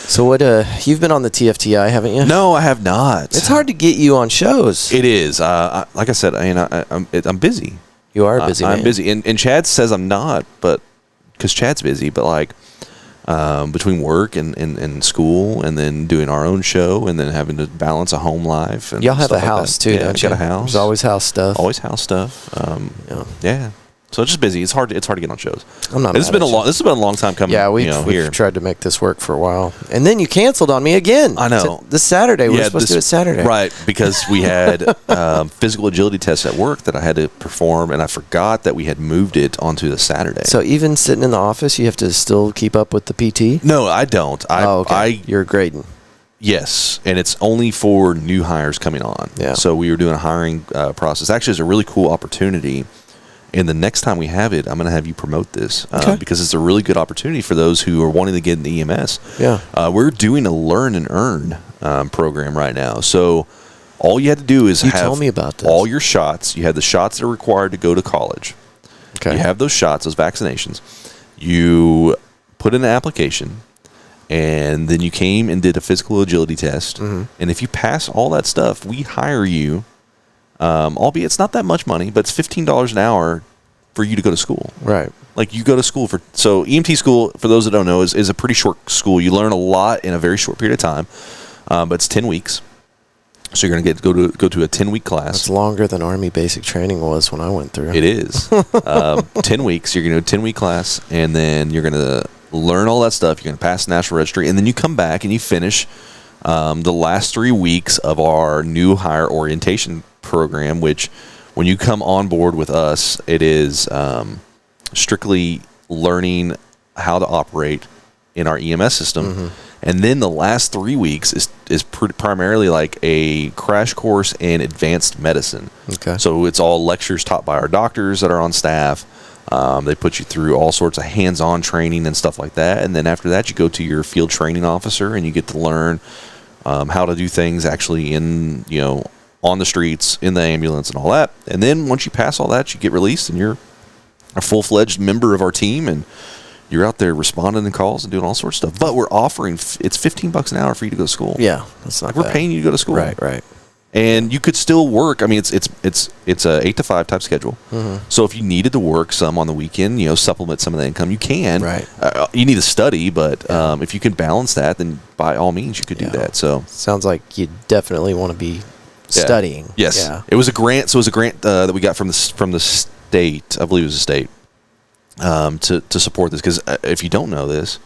So what? You've been on the TFTI, haven't you? No, I have not. It's hard to get you on shows. It is. Like I said, I'm busy. You are busy. I'm busy, and Chad says I'm not, but because Chad's busy, but like. Between work and school, and then doing our own show, and then having to balance a home life. And y'all have a house too, don't you? Got a house. There's always house stuff. Always house stuff. Yeah. So it's just busy. It's hard to get on shows. I'm not. This has been a long time coming. Yeah, we've tried to make this work for a while, and then you canceled on me again. I know. This Saturday we were supposed to do it Saturday, right? Because we had physical agility tests at work that I had to perform, and I forgot that we had moved it onto the Saturday. So even sitting in the office, you have to still keep up with the PT. No, I don't. Okay. You're grading. Yes, and it's only for new hires coming on. Yeah. So we were doing a hiring process. Actually, it's a really cool opportunity. And the next time we have it, I'm going to have you promote this because it's a really good opportunity for those who are wanting to get into EMS. Yeah. We're doing a learn and earn program right now. So all you had to do is tell me about this. All your shots. You had the shots that are required to go to college. Okay. You have those shots, those vaccinations. You put in an application, and then you came and did a physical agility test. Mm-hmm. And if you pass all that stuff, we hire you. Albeit it's not that much money, but it's $15 an hour for you to go to school. Right. Like you go to school so EMT school, for those that don't know, is a pretty short school. You learn a lot in a very short period of time, but it's 10 weeks. So you're going to go to a 10-week class. That's longer than Army basic training was when I went through. It is. 10 weeks. You're going to do a 10-week class, and then you're going to learn all that stuff. You're going to pass the National Registry, and then you come back and you finish the last 3 weeks of our new hire orientation program, which when you come on board with us, it is strictly learning how to operate in our EMS system. And then the last 3 weeks is primarily like a crash course in advanced medicine. Okay. So it's all lectures taught by our doctors that are on staff. They put you through all sorts of hands-on training and stuff like that. And then after that, you go to your field training officer and you get to learn how to do things actually in, on the streets, in the ambulance and all that. And then once you pass all that, you get released and you're a full-fledged member of our team, and you're out there responding to calls and doing all sorts of stuff. But we're offering, it's $15 an hour for you to go to school. Yeah, that's not We're bad. paying you to go to school. Right. And you could still work. I mean, it's a 8 to 5 type schedule. So if you needed to work some on the weekend, supplement some of the income, you can. Right. You need to study, but if you can balance that, then by all means you could do that. So sounds like you definitely want to be studying. Yes. Yeah. It was a grant. So it was a grant that we got from the state. I believe it was the state to support this, because if you don't know this,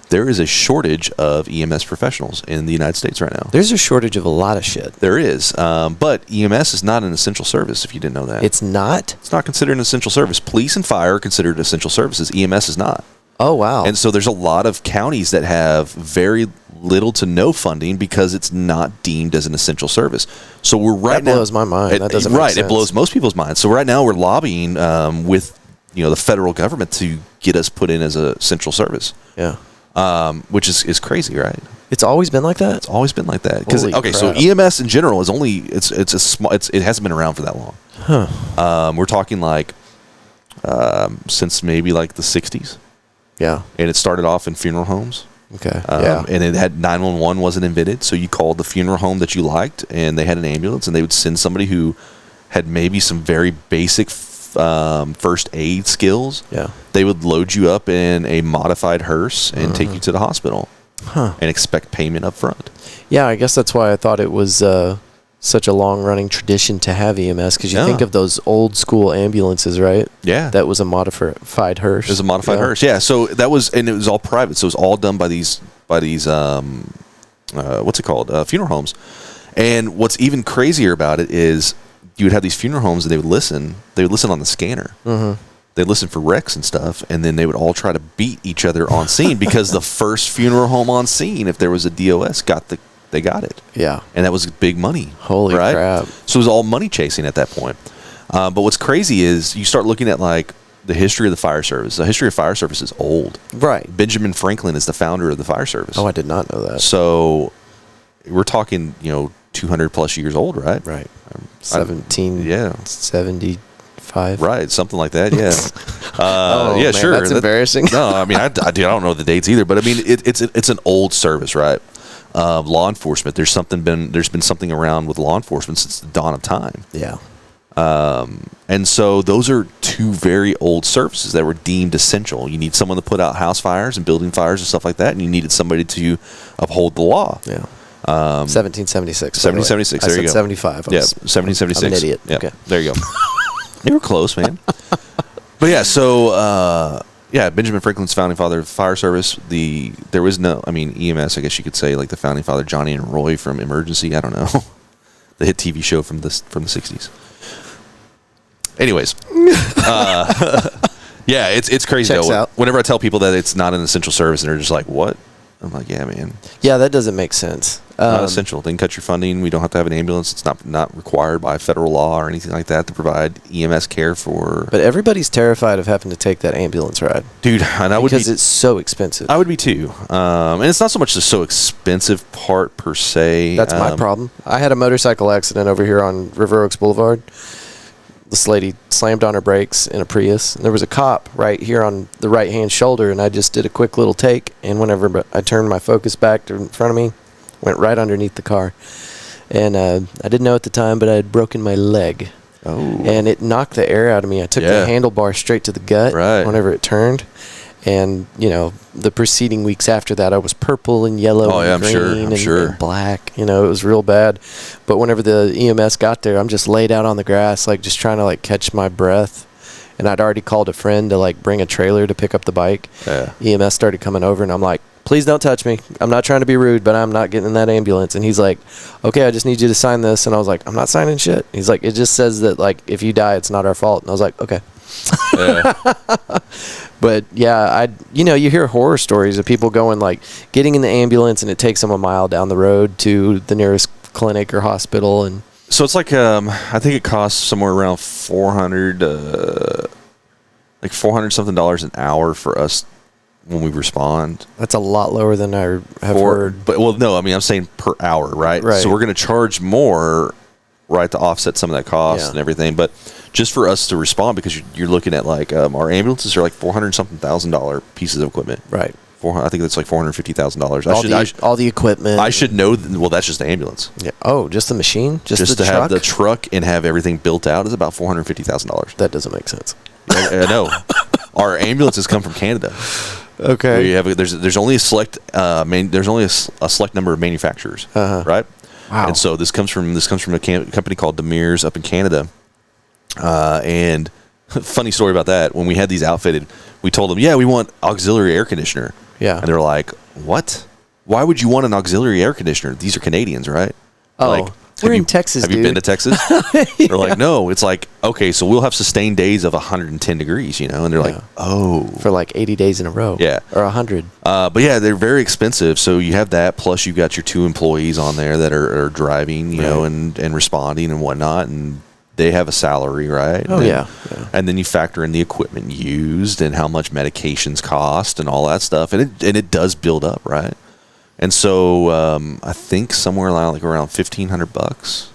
there is a shortage of EMS professionals in the United States right now. There's a shortage of a lot of shit. There is. But EMS is not an essential service, if you didn't know that. It's not? It's not considered an essential service. Police and fire are considered essential services. EMS is not. Oh, wow. And so there's a lot of counties that have very little to no funding because it's not deemed as an essential service. So we're that blows my mind. That doesn't make sense. It blows most people's minds. So right now we're lobbying with the federal government to get us put in as a central service. Yeah. Which is crazy, right? It's always been like that? It's always been like that. Because Holy so crap. EMS in general is only it hasn't been around for that long. Huh. We're talking like since maybe like the 60s. Yeah. And it started off in funeral homes. Okay. And it had 911 wasn't invented, so you called the funeral home that you liked, and they had an ambulance, and they would send somebody who had maybe some very basic first aid skills. Yeah. They would load you up in a modified hearse and take you to the hospital. And expect payment up front. Yeah, I guess that's why I thought it was such a long-running tradition to have EMS, because you think of those old-school ambulances, right? Yeah. That was a modified hearse. It was a modified hearse. Yeah. So that was, and it was all private. So it was all done by these what's it called? Funeral homes. And what's even crazier about it is you would have these funeral homes, and they would listen on the scanner. They'd listen for wrecks and stuff, and then they would all try to beat each other on scene because the first funeral home on scene, if there was a DOS, they got it. Yeah. And that was big money. Holy crap. So it was all money chasing at that point. But what's crazy is you start looking at like the history of the fire service. The history of fire service is old. Right. Benjamin Franklin is the founder of the fire service. Oh, I did not know that. So we're talking, 200 plus years old, right? Right. 1775. Right, something like that. Yeah. Yeah, man, sure. That's embarrassing. No, I mean, I don't know the dates either, but I mean, it's an old service, right? Law enforcement. There's been something around with law enforcement since the dawn of time. Yeah. And so those are two very old services that were deemed essential. You need someone to put out house fires and building fires and stuff like that, and you needed somebody to uphold the law. Yeah. 1776. 1776. There you go. 75. Yeah, 1776. I'm an idiot. Yeah, Okay. there you go. You were close, man. But yeah, so Benjamin Franklin's founding father of fire service. There was no, I mean, EMS. I guess you could say like the founding father, Johnny and Roy from Emergency. I don't know, the hit TV show from the 60s. Anyways, yeah, it's crazy Checks though. out. Whenever I tell people that it's not an essential service, and they're just like, "What?" I'm like, "Yeah, man, Yeah, that doesn't make sense. not essential. They can cut your funding. We don't have to have an ambulance. It's not required by federal law or anything like that to provide EMS care for." But everybody's terrified of having to take that ambulance ride. Dude, and I would because be, it's so expensive. I would be too. And it's not so much the so expensive part per se. That's my problem. I had a motorcycle accident over here on River Oaks Blvd. This lady slammed on her brakes in a Prius. And there was a cop right here on the right-hand shoulder, and I just did a quick little take. And whenever I turned my focus back to in front of me, went right underneath the car. And I didn't know at the time, but I had broken my leg. Oh. And it knocked the air out of me. I took the handlebar straight to the gut whenever it turned. And, the preceding weeks after that, I was purple and yellow and green and black. It was real bad. But whenever the EMS got there, I'm just laid out on the grass, like just trying to like catch my breath. And I'd already called a friend to like bring a trailer to pick up the bike. Yeah. EMS started coming over, and I'm like, please don't touch me. I'm not trying to be rude, but I'm not getting in that ambulance. And he's like, okay, I just need you to sign this. And I was like, I'm not signing shit. He's like, it just says that like if you die, it's not our fault. And I was like, okay. But yeah, you hear horror stories of people going like getting in the ambulance and it takes them a mile down the road to the nearest clinic or hospital. And so it's like I think it costs somewhere around $400 something an hour for us when we respond. That's a lot lower than I have heard. But no, I mean I'm saying per hour, right? Right. So we're going to charge more, right, to offset some of that cost and everything, but just for us to respond, because you're looking at like our ambulances are like $400 something thousand pieces of equipment. Right. I think that's like $450,000. All the equipment. I should know. Well, that's just the ambulance. Yeah. Oh, just the machine? Just the to truck? have the truck and have everything built out is about $450,000. That doesn't make sense. I know. Our ambulances come from Canada. Okay. There's only a select a select number of manufacturers, right? Wow. And so this comes from a company called Demir's up in Canada. And funny story about that. When we had these outfitted, we told them, yeah, we want auxiliary air conditioner. Yeah. And they were like, what? Why would you want an auxiliary air conditioner? These are Canadians, right? Oh, like, we're in Texas, Have you been to Texas? They're like, no. It's like, okay, so we'll have sustained days of 110 degrees, and they're like, oh. For like 80 days in a row. Yeah. Or 100. But yeah, they're very expensive. So you have that, plus you've got your 2 employees on there that are driving, and responding and whatnot, and they have a salary, right? Oh, yeah. And then you factor in the equipment used and how much medications cost and all that stuff, and it does build up, right? And so I think somewhere around $1,500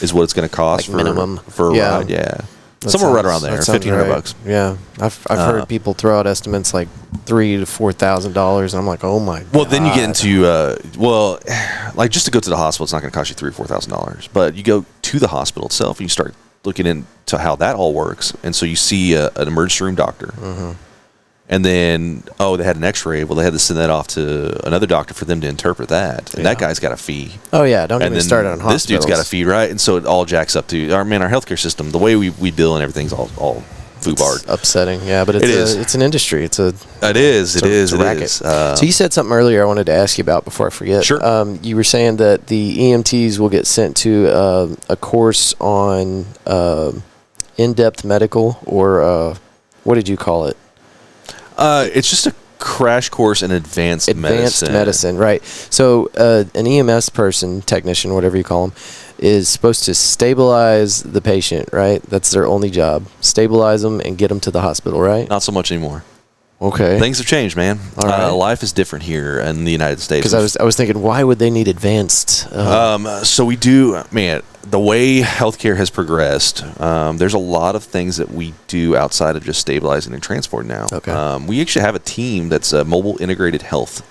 is what it's going to cost like minimum for a ride. Yeah, somewhere right around there, $1,500. Yeah, I've heard people throw out estimates like $3,000 to $4,000, and I'm like, oh my god. Well, then you get into like just to go to the hospital, it's not going to cost you $3,000 or $4,000, but you go to the hospital itself and you start looking into how that all works, and so you see an emergency room doctor. Mm-hmm. And then, they had an x-ray. Well, they had to send that off to another doctor for them to interpret that. And that guy's got a fee. Oh, yeah. Don't get me started on hospitals. This dude's got a fee, right? And so it all jacks up to, our healthcare system, the way we bill and everything's all foobarred. It's upsetting, yeah. But it's an industry. It's a racket. So you said something earlier I wanted to ask you about before I forget. Sure. You were saying that the EMTs will get sent to a course on in-depth medical, or what did you call it? It's just a crash course in advanced medicine, right? So an EMS person, technician, whatever you call them, is supposed to stabilize the patient, right? That's their only job. Stabilize them and get them to the hospital, right? Not so much anymore. Okay. Things have changed, man. All right. Life is different here in the United States. Because I was thinking, why would they need advanced? So we do, man. The way healthcare has progressed, there's a lot of things that we do outside of just stabilizing and transporting now. Okay. We actually have a team that's Mobile Integrated Health,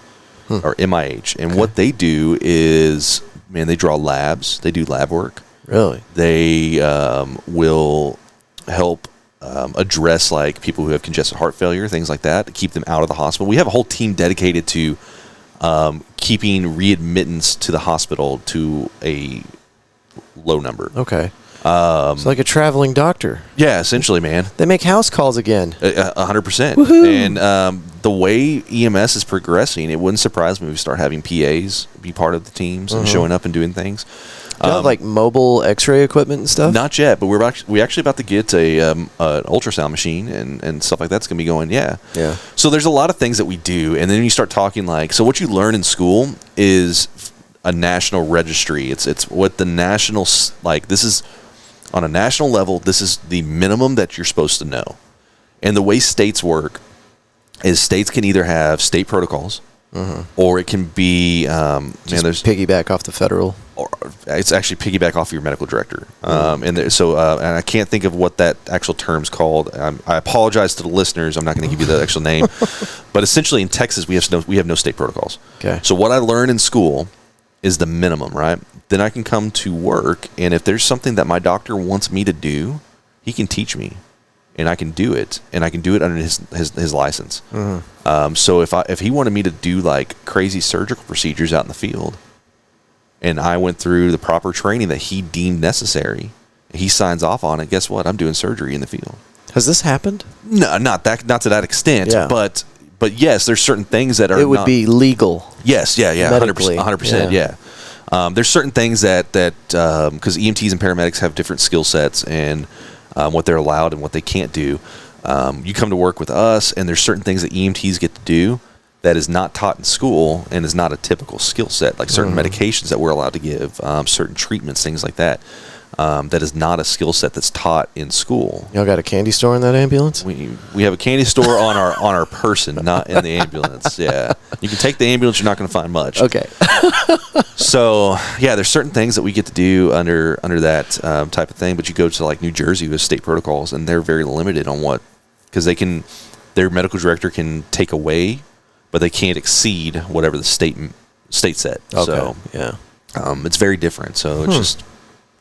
or MIH, and what they do is, they draw labs. They do lab work. Really? They will help address like people who have congestive heart failure, things like that, to keep them out of the hospital. We have a whole team dedicated to keeping readmittance to the hospital to a low number. Okay. It's like a traveling doctor. Yeah, essentially, man. They make house calls again. 100%. Woohoo! And the way EMS is progressing, it wouldn't surprise me if we start having PAs be part of the teams and showing up and doing things. You have like mobile X-ray equipment and stuff? Not yet, but we actually about to get an ultrasound machine and stuff like that's going to be going. Yeah. So there's a lot of things that we do, and then you start talking so what you learn in school is a national registry. It's what the national this is on a national level. This is the minimum that you're supposed to know, and the way states work is states can either have state protocols. Or it can be, there's piggyback off the federal. Or it's actually piggyback off of your medical director. And I can't think of what that actual term's called. I apologize to the listeners. I'm not going to give you the actual name. But essentially in Texas, we have no state protocols. Okay. So what I learned in school is the minimum, right? Then I can come to work, and if there's something that my doctor wants me to do, he can teach me. And I can do it, and I can do it under his license. So if he wanted me to do like crazy surgical procedures out in the field, and I went through the proper training that he deemed necessary, he signs off on it. Guess what? I'm doing surgery in the field. Has this happened? No, not to that extent. Yeah. But yes, there's certain things that are. It would be legal. Yes, yeah, 100%. Yeah. There's certain things that because EMTs and paramedics have different skill sets, and what they're allowed and what they can't do. You come to work with us, and there's certain things that EMTs get to do that is not taught in school and is not a typical skill set, like certain medications that we're allowed to give, certain treatments, things like that. That is not a skill set that's taught in school. Y'all got a candy store in that ambulance? We have a candy store on our person, not in the ambulance. Yeah, you can take the ambulance, you're not going to find much. Okay. So yeah, there's certain things that we get to do under that type of thing. But you go to like New Jersey with state protocols, and they're very limited on what, because their medical director can take away, but they can't exceed whatever the state set. Okay. So yeah, it's very different. So it's just.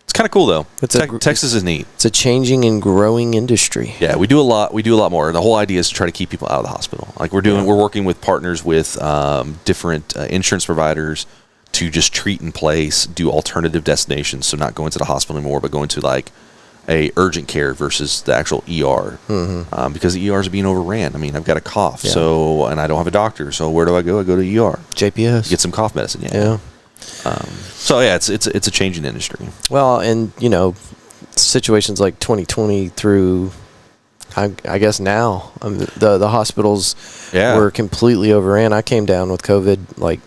It's kind of cool though. Texas is neat. It's a changing and growing industry. Yeah, we do a lot. We do a lot more. The whole idea is to try to keep people out of the hospital. Like we're working with partners with different insurance providers to just treat in place, do alternative destinations. So not going to the hospital anymore, but going to like a urgent care versus the actual ER, because the ERs are being overran. I mean, I've got a cough, and I don't have a doctor. So where do I go? I go to ER. JPS. Get some cough medicine. Yeah. So yeah, it's a changing industry. Well, and situations like 2020 through, I guess now, the hospitals were completely overran. I came down with COVID like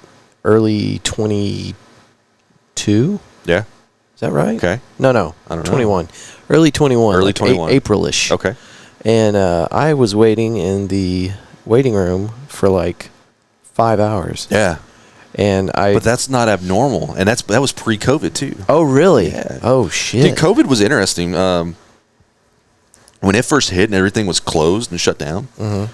early 22. Yeah. Is that right? Okay. No, I don't know. 21. Early 21. Early 21. April-ish. Okay. And I was waiting in the waiting room for like 5 hours. Yeah. But that's not abnormal, and that was pre-COVID too. Oh, really? Yeah. Oh, shit. Dude, COVID was interesting. When it first hit and everything was closed and shut down,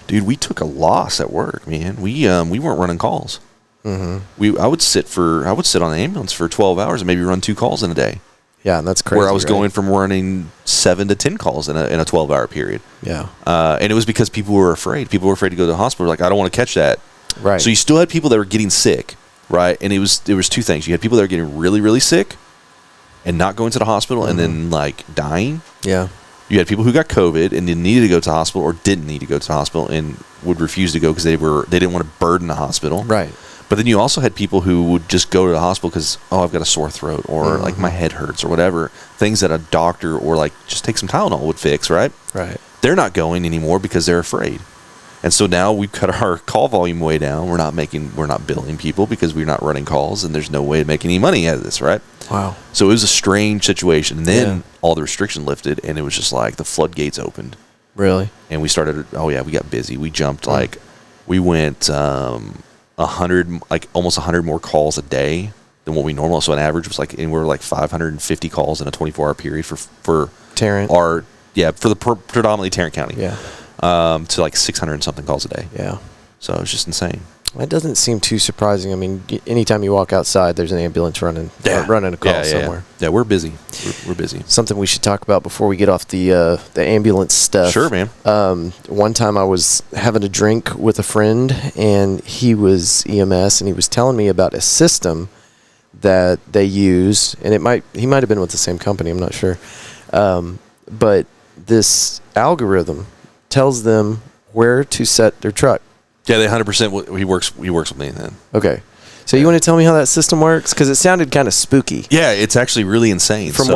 dude, we took a loss at work, man. We weren't running calls. I would sit on the ambulance for 12 hours and maybe run 2 calls in a day. Yeah, that's crazy. Where I was going from running 7 to 10 calls in a 12-hour period. Yeah. And it was because people were afraid. People were afraid to go to the hospital. Like, I don't want to catch that. Right. So you still had people that were getting sick. Right, and there was 2 things. You had people that were getting really, really sick and not going to the hospital and then, like, dying. Yeah. You had people who got COVID and needed to go to the hospital or didn't need to go to the hospital and would refuse to go because they didn't want to burden the hospital. Right. But then you also had people who would just go to the hospital because, I've got a sore throat or, like, my head hurts or whatever. Things that a doctor or, like, just take some Tylenol would fix, right? Right. They're not going anymore because they're afraid. And so now we've cut our call volume way down. We're not billing people because we're not running calls, and there's no way to make any money out of this, right? Wow. So it was a strange situation. And then all the restriction lifted, and it was just like the floodgates opened. Really? And we started. We got busy. We jumped we went 100, like almost 100 more calls a day than what we normally. So an average was like anywhere like 550 calls in a 24-hour period for Tarrant. for the predominantly Tarrant County. Yeah. To like 600 and something calls a day. Yeah. So it's just insane. That doesn't seem too surprising. I mean, anytime you walk outside, there's an ambulance running a call somewhere. Yeah, we're busy. We're busy. Something we should talk about before we get off the ambulance stuff. Sure, man. One time I was having a drink with a friend, and he was EMS, and he was telling me about a system that they use, and he might have been with the same company. I'm not sure. But this algorithm tells them where to set their truck. Yeah, they 100%. He works with me then. Okay, so you want to tell me how that system works? Because it sounded kind of spooky. Yeah, it's actually really insane. From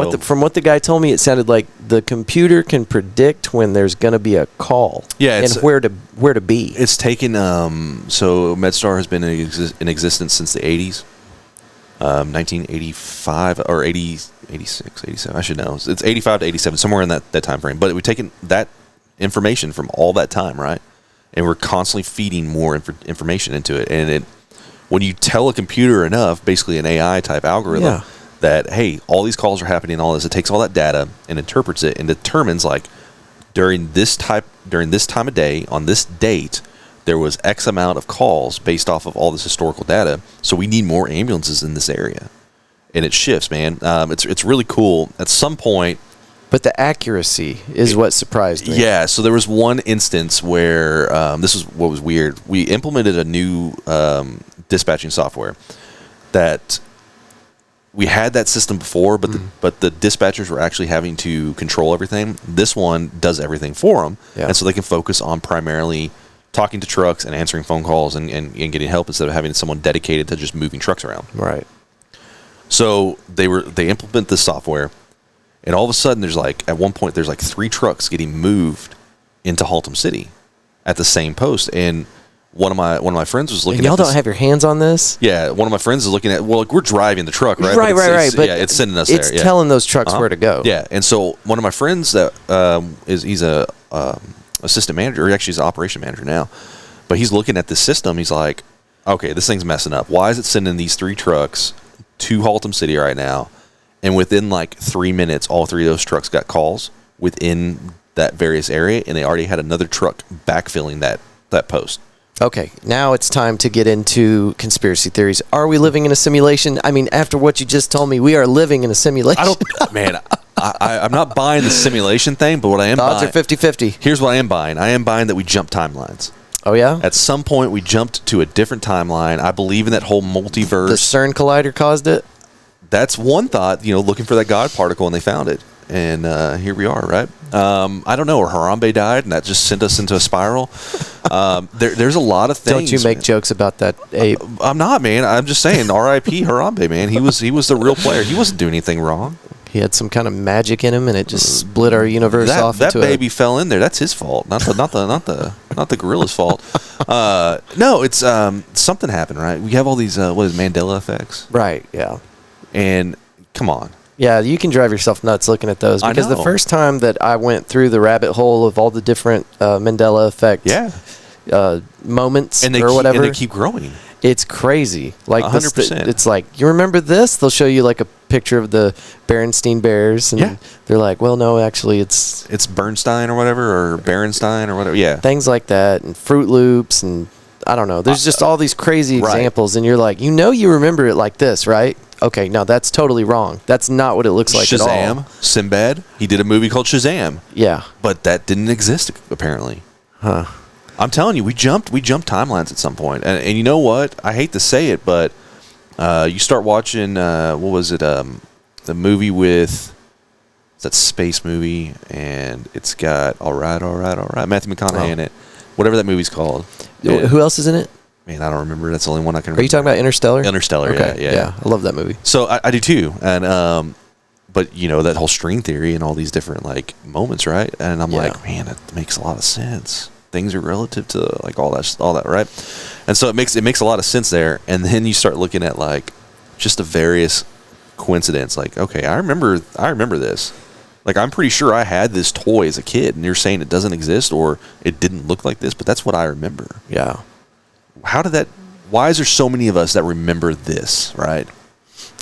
what the guy told me, it sounded like the computer can predict when there's going to be a call. Yeah, and where to be. It's taken. So MedStar has been in existence since the 80s, 1985 or 80, 86, 87. I should know. It's 85 to 87, somewhere in that time frame. But we've taken that information from all that time, right? And we're constantly feeding more information into it. And when you tell a computer enough, basically an AI type algorithm, that, hey, all these calls are happening, all this, it takes all that data and interprets it and determines, like, during this time of day, on this date, there was X amount of calls based off of all this historical data. So we need more ambulances in this area. And it shifts, man. It's really cool. At some point, but the accuracy is what surprised me. Yeah, so there was one instance where this is what was weird. We implemented a new dispatching software that we had that system before, but the dispatchers were actually having to control everything. This one does everything for them, and so they can focus on primarily talking to trucks and answering phone calls and getting help instead of having someone dedicated to just moving trucks around. Right. So they implement this software. And all of a sudden, there's like, at one point, there's like 3 trucks getting moved into Haltom City at the same post. And one of my friends was looking and at y'all this. don't have your hands on this? Yeah, one of my friends is looking at, well, like, we're driving the truck, right? Right. But it's sending us there. It's telling those trucks where to go. Yeah, and so one of my friends that he's a assistant manager, or actually he's an operation manager now, but he's looking at this system. He's like, okay, this thing's messing up. Why is it sending these 3 trucks to Haltom City right now? And within like 3 minutes, all 3 of those trucks got calls within that various area, and they already had another truck backfilling that post. Okay, now it's time to get into conspiracy theories. Are we living in a simulation? I mean, after what you just told me, we are living in a simulation. I'm not buying the simulation thing, but what I am Odds buying... are 50-50. Here's what I am buying. I am buying that we jump timelines. Oh, yeah? At some point, we jumped to a different timeline. I believe in that whole multiverse. The CERN collider caused it? That's one thought, looking for that God particle, and they found it. And here we are, right? I don't know. Or Harambe died, and that just sent us into a spiral. There's a lot of things. Don't you make jokes about that, Abe? I'm not, man. I'm just saying, R.I.P. Harambe, man. He was the real player. He wasn't doing anything wrong. He had some kind of magic in him, and it just split our universe off. That baby fell in there. That's his fault, not the gorilla's fault. No, it's something happened, right? We have all these Mandela effects, right? Yeah, and come on. Yeah, you can drive yourself nuts looking at those, because the first time that I went through the rabbit hole of all the different Mandela effect moments and whatever, and they keep growing. It's crazy. Like 100%. It's like, you remember this? They'll show you like a picture of the Berenstein Bears, and they're like, well, no, actually, it's Bernstein or whatever, or Berenstein or whatever. Yeah, things like that, and Fruit Loops, and I don't know. There's just all these crazy examples, and you're like, you remember it like this, right? Okay, no, that's totally wrong. That's not what it looks like at all. Shazam, Sinbad, he did a movie called Shazam. Yeah. But that didn't exist, apparently. Huh. I'm telling you, we jumped timelines at some point. And you know what? I hate to say it, but you start watching, what was it, the movie with, it's that space movie, and it's got, all right, Matthew McConaughey in it. Whatever that movie's called. Who else is in it? Man, I don't remember. That's the only one I can remember. Are you talking about Interstellar? Interstellar, okay. Yeah. I love that movie. So I do too. And but that whole string theory and all these different like moments, right? And I'm like, man, it makes a lot of sense. Things are relative to like all that, right? And so it makes a lot of sense there. And then you start looking at like just the various coincidence. Like, okay, I remember this. Like, I'm pretty sure I had this toy as a kid, and you're saying it doesn't exist or it didn't look like this, but that's what I remember. Yeah. Why is there so many of us that remember this, right?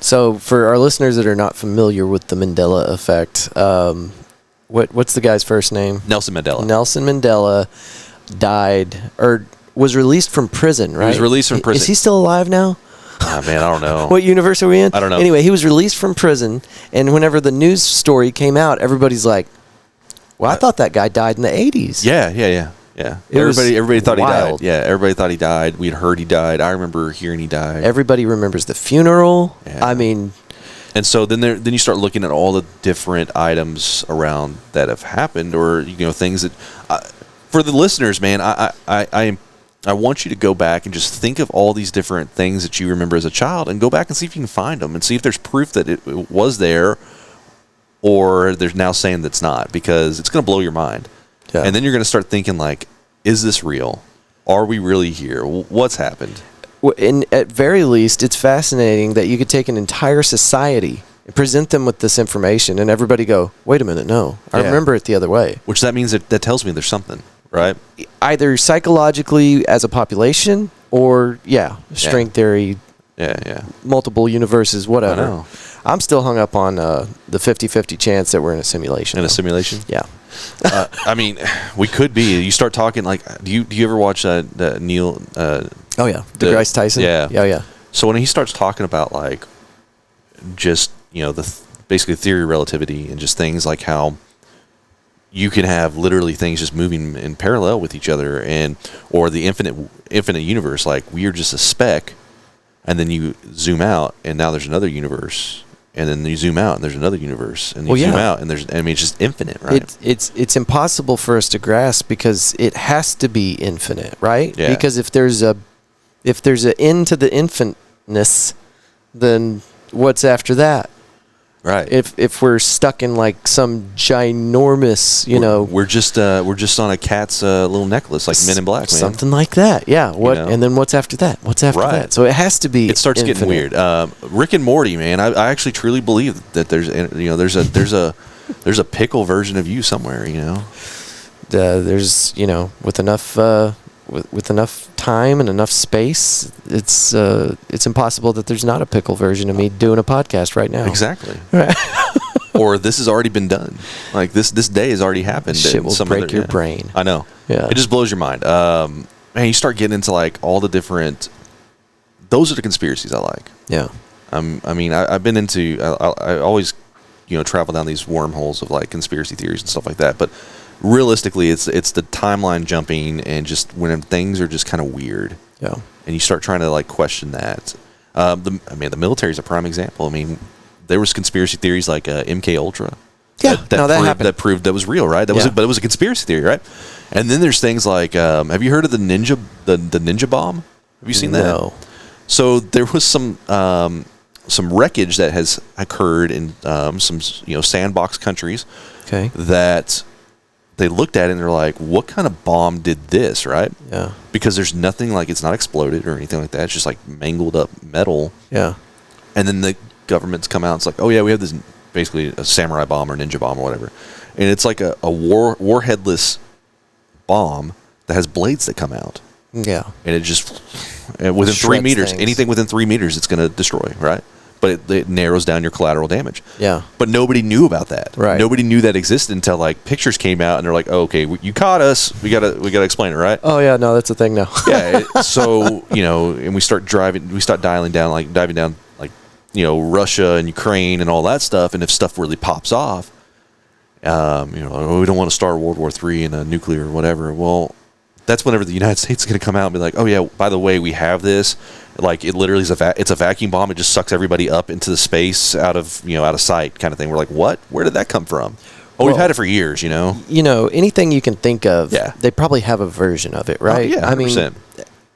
So for our listeners that are not familiar with the Mandela effect, what's the guy's first name? Nelson Mandela. Nelson Mandela died, or was released from prison, right? He was released from prison. Is he still alive now? Oh, man, I don't know. What universe are we in? I don't know. Anyway, he was released from prison, and whenever the news story came out, everybody's like, well, I thought that guy died in the 80s. Yeah. Everybody thought wild. He died. Yeah, everybody thought he died. We'd heard he died. I remember hearing he died. Everybody remembers the funeral. Yeah. I mean, and so then you start looking at all the different items around that have happened, or things that for the listeners, man, I want you to go back and just think of all these different things that you remember as a child, and go back and see if you can find them, and see if there's proof that it was there, or there's now saying that's not, because it's going to blow your mind. Yeah. And then you're going to start thinking, like, is this real? Are we really here? What's happened? At very least, it's fascinating that you could take an entire society and present them with this information, and everybody go, wait a minute, no. I remember it the other way. Which that means that tells me there's something, right? Either psychologically as a population, or, string theory, multiple universes, whatever. I know. I'm still hung up on the 50-50 chance that we're in a simulation. In a simulation? Yeah. I mean, we could be. You start talking like, do you ever watch Neil? Oh yeah, DeGrasse Tyson. Yeah. So when he starts talking about like, just basically theory of relativity, and just things like how you can have literally things just moving in parallel with each other, or the infinite universe, like we are just a speck, and then you zoom out, and now there's another universe. And then you zoom out, and there's another universe, and you zoom out, and it's just infinite, right? It's impossible for us to grasp, because it has to be infinite, right? Yeah. Because if there's an end to the infiniteness, then what's after that? Right. If we're stuck in like some ginormous, we're just on a cat's little necklace, like Men in Black, man. Something like that. Yeah. What? And then what's after that? What's after that? So it has to be. It starts getting weird. Rick and Morty, man. I actually truly believe that there's a pickle version of you somewhere. There's with enough with enough time and enough space, it's impossible that there's not a pickle version of me doing a podcast right now. Exactly. Or this has already been done. Like this day has already happened. Shit will break your brain. I know. Yeah. It just blows your mind. Man, you start getting into like all the different. Those are the conspiracies I like. Yeah. I've been into. I always, travel down these wormholes of like conspiracy theories and stuff like that. But realistically, it's the timeline jumping and just when things are just kind of weird. Yeah. And you start trying to like question that. The military is a prime example. There was conspiracy theories like MK Ultra. Yeah, that happened. That proved that was real, right? But it was a conspiracy theory, right? And then there's things like, have you heard of the ninja bomb? Have you seen that? No. So there was some wreckage that has occurred in some sandbox countries. Okay. That they looked at it and they're like, what kind of bomb did this, right? Yeah. Because there's nothing like it's not exploded or anything like that. It's just like mangled up metal. Yeah. And then the government's come out and it's like, oh yeah, we have this basically a samurai bomb or ninja bomb or whatever. And it's like a warheadless bomb that has blades that come out. Yeah. And it just, within 3 meters, things. anything within 3 meters, it's going to destroy, right? But it narrows down your collateral damage. Yeah. But nobody knew about that. Right. Nobody knew that existed until like pictures came out and they're like, oh, okay, you caught us. We gotta explain it, right? Oh yeah, no, that's a thing now. Yeah. So, and we start diving down like, Russia and Ukraine and all that stuff. And if stuff really pops off, we don't want to start World War III and a nuclear or whatever. Well, that's whenever the United States is going to come out and be like, oh yeah, by the way, we have this. Like it literally is it's a vacuum bomb. It just sucks everybody up into the space out of sight kind of thing. We're like, what? Where did that come from? Oh, we've had it for years, anything you can think of, yeah. They probably have a version of it, right? Oh, yeah, 100%.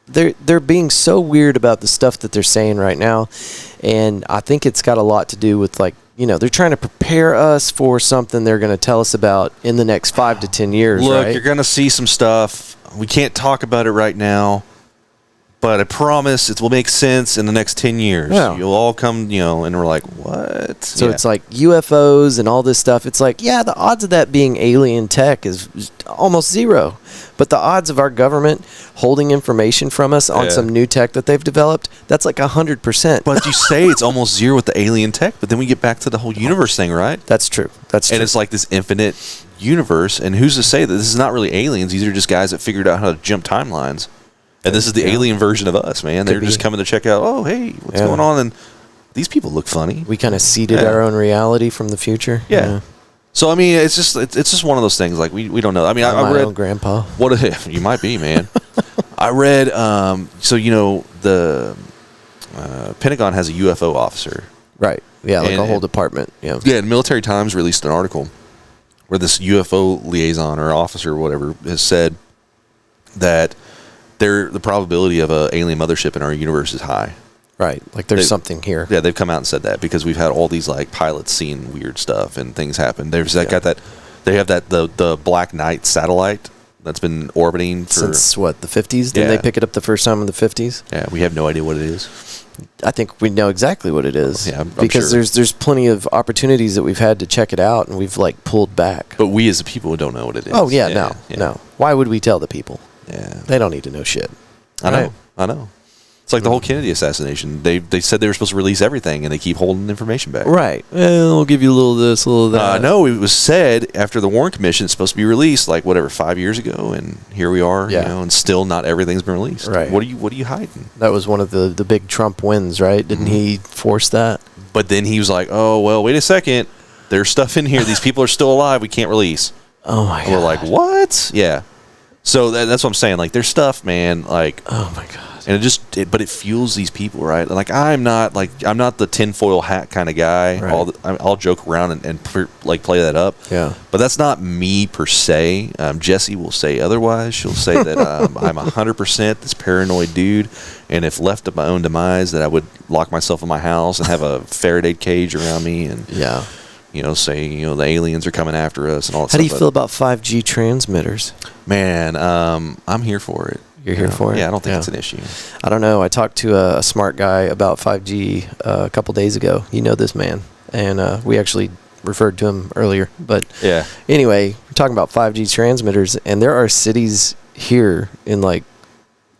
They're being so weird about the stuff that they're saying right now, and I think it's got a lot to do with like, they're trying to prepare us for something they're going to tell us about in the next 5 to 10 years, Look, right? You're going to see some stuff. We can't talk about it right now, but I promise it will make sense in the next 10 years. Yeah. You'll all come, and we're like, what? So it's like UFOs and all this stuff. It's like, yeah, the odds of that being alien tech is almost zero. But the odds of our government holding information from us on some new tech that they've developed, that's like 100%. But you say it's almost zero with the alien tech, but then we get back to the whole universe thing, right? That's true. And it's like this infinite universe, and who's to say that this is not really aliens? These are just guys that figured out how to jump timelines. And this is the alien version of us, man. They're just coming to check out, oh, hey, what's going on? And these people look funny. We kind of seeded our own reality from the future. Yeah. So, it's just one of those things. Like, we don't know. I read... my own grandpa. What if? You might be, man. I read... the Pentagon has a UFO officer. Right. Yeah, like a whole department. Yeah. Yeah, and Military Times released an article where this UFO liaison or officer or whatever has said that the probability of an alien mothership in our universe is high. Right. Like there's something here. Yeah, they've come out and said that because we've had all these like pilots seeing weird stuff and things happen. They have the Black Knight satellite that's been orbiting since what, the 50s? Didn't they pick it up the first time in the 50s? Yeah, we have no idea what it is. I think we know exactly what it is. Yeah, I'm because sure. there's plenty of opportunities that we've had to check it out, and we've like pulled back. But we as the people don't know what it is. Oh yeah, no. Why would we tell the people? Yeah, they don't need to know shit. I know. It's like the whole Kennedy assassination. They said they were supposed to release everything, and they keep holding information back. Right. Well, we'll give you a little of this, a little of that. No, it was said after the Warren Commission it's supposed to be released, 5 years ago, and here we are. And still not everything's been released. Right. What are you hiding? That was one of the big Trump wins, right? Didn't he force that? But then he was like, "Oh well, wait a second. There's stuff in here. These people are still alive. We can't release." Oh my god. We're like, what? Yeah. So that's what I'm saying. Like, there's stuff, man. Like, oh my god. And but it fuels these people, right? Like I'm not the tinfoil hat kind of guy. Right. I'll joke around and play that up. Yeah. But that's not me per se. Jessie will say otherwise. She'll say that I'm 100% this paranoid dude, and if left to my own demise, that I would lock myself in my house and have a Faraday cage around me, and say the aliens are coming after us and all that How stuff. do you feel about 5G transmitters? Man, I'm here for it. You're here for it? Yeah, I don't think it's an issue. I don't know. I talked to a smart guy about 5G a couple days ago. You know this man, and we actually referred to him earlier. But anyway, we're talking about 5G transmitters, and there are cities here in I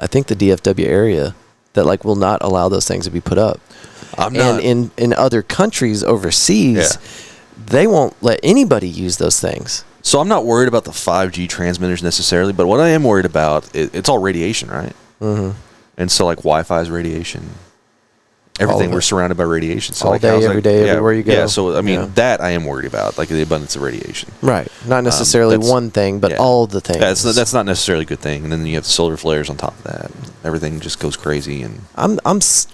think the DFW area that will not allow those things to be put up. And in other countries overseas, they won't let anybody use those things. So I'm not worried about the 5G transmitters necessarily, but what I am worried about, it's all radiation, right? Mm-hmm. And so Wi-Fi is radiation. Everything, we're surrounded by radiation. So all day, every day, everywhere you go. Yeah, so I mean, that I am worried about, the abundance of radiation. Right. Not necessarily one thing, but all the things. Yeah, that's not necessarily a good thing. And then you have the solar flares on top of that. Everything just goes crazy. And I'm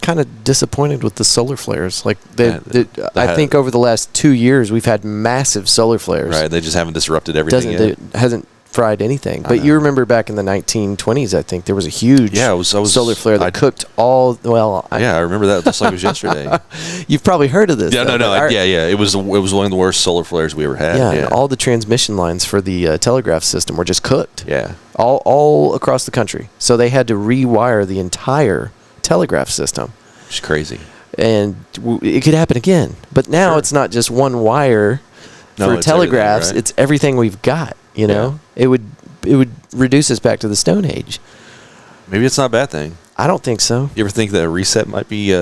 kind of disappointed with the solar flares. I think over the last 2 years, we've had massive solar flares. Right. They just haven't disrupted everything yet. It hasn't fried anything. But you remember back in the 1920s, I think, there was a huge solar flare that cooked all... Well, I remember that just like it was yesterday. You've probably heard of this. Yeah, no. It was one of the worst solar flares we ever had. Yeah, and all the transmission lines for the telegraph system were just cooked. Yeah. All across the country. So they had to rewire the entire telegraph system. It's crazy. And it could happen again. But now it's not just one wire for telegraphs. Right? It's everything we've got. It would reduce us back to the Stone Age. Maybe it's not a bad thing. I don't think so. You ever think that a reset might be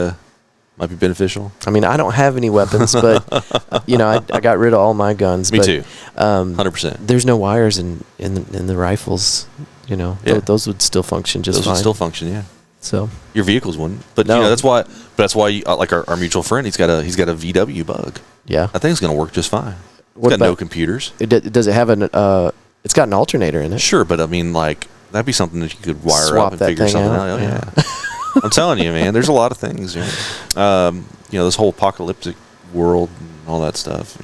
beneficial? I mean, I don't have any weapons, but I got rid of all my guns. Me too. 100%. There's no wires in the rifles. Those would still function just fine. Those would still function, yeah. So your vehicles wouldn't, but that's why. That's why, our mutual friend, he's got a VW Bug. Yeah, I think it's going to work just fine. It's got no computers. Does it have it's got an alternator in it? Sure, but I mean, that'd be something that you could wire Swap up and figure something out. Oh, yeah. I'm telling you, man. There's a lot of things. This whole apocalyptic world and all that stuff.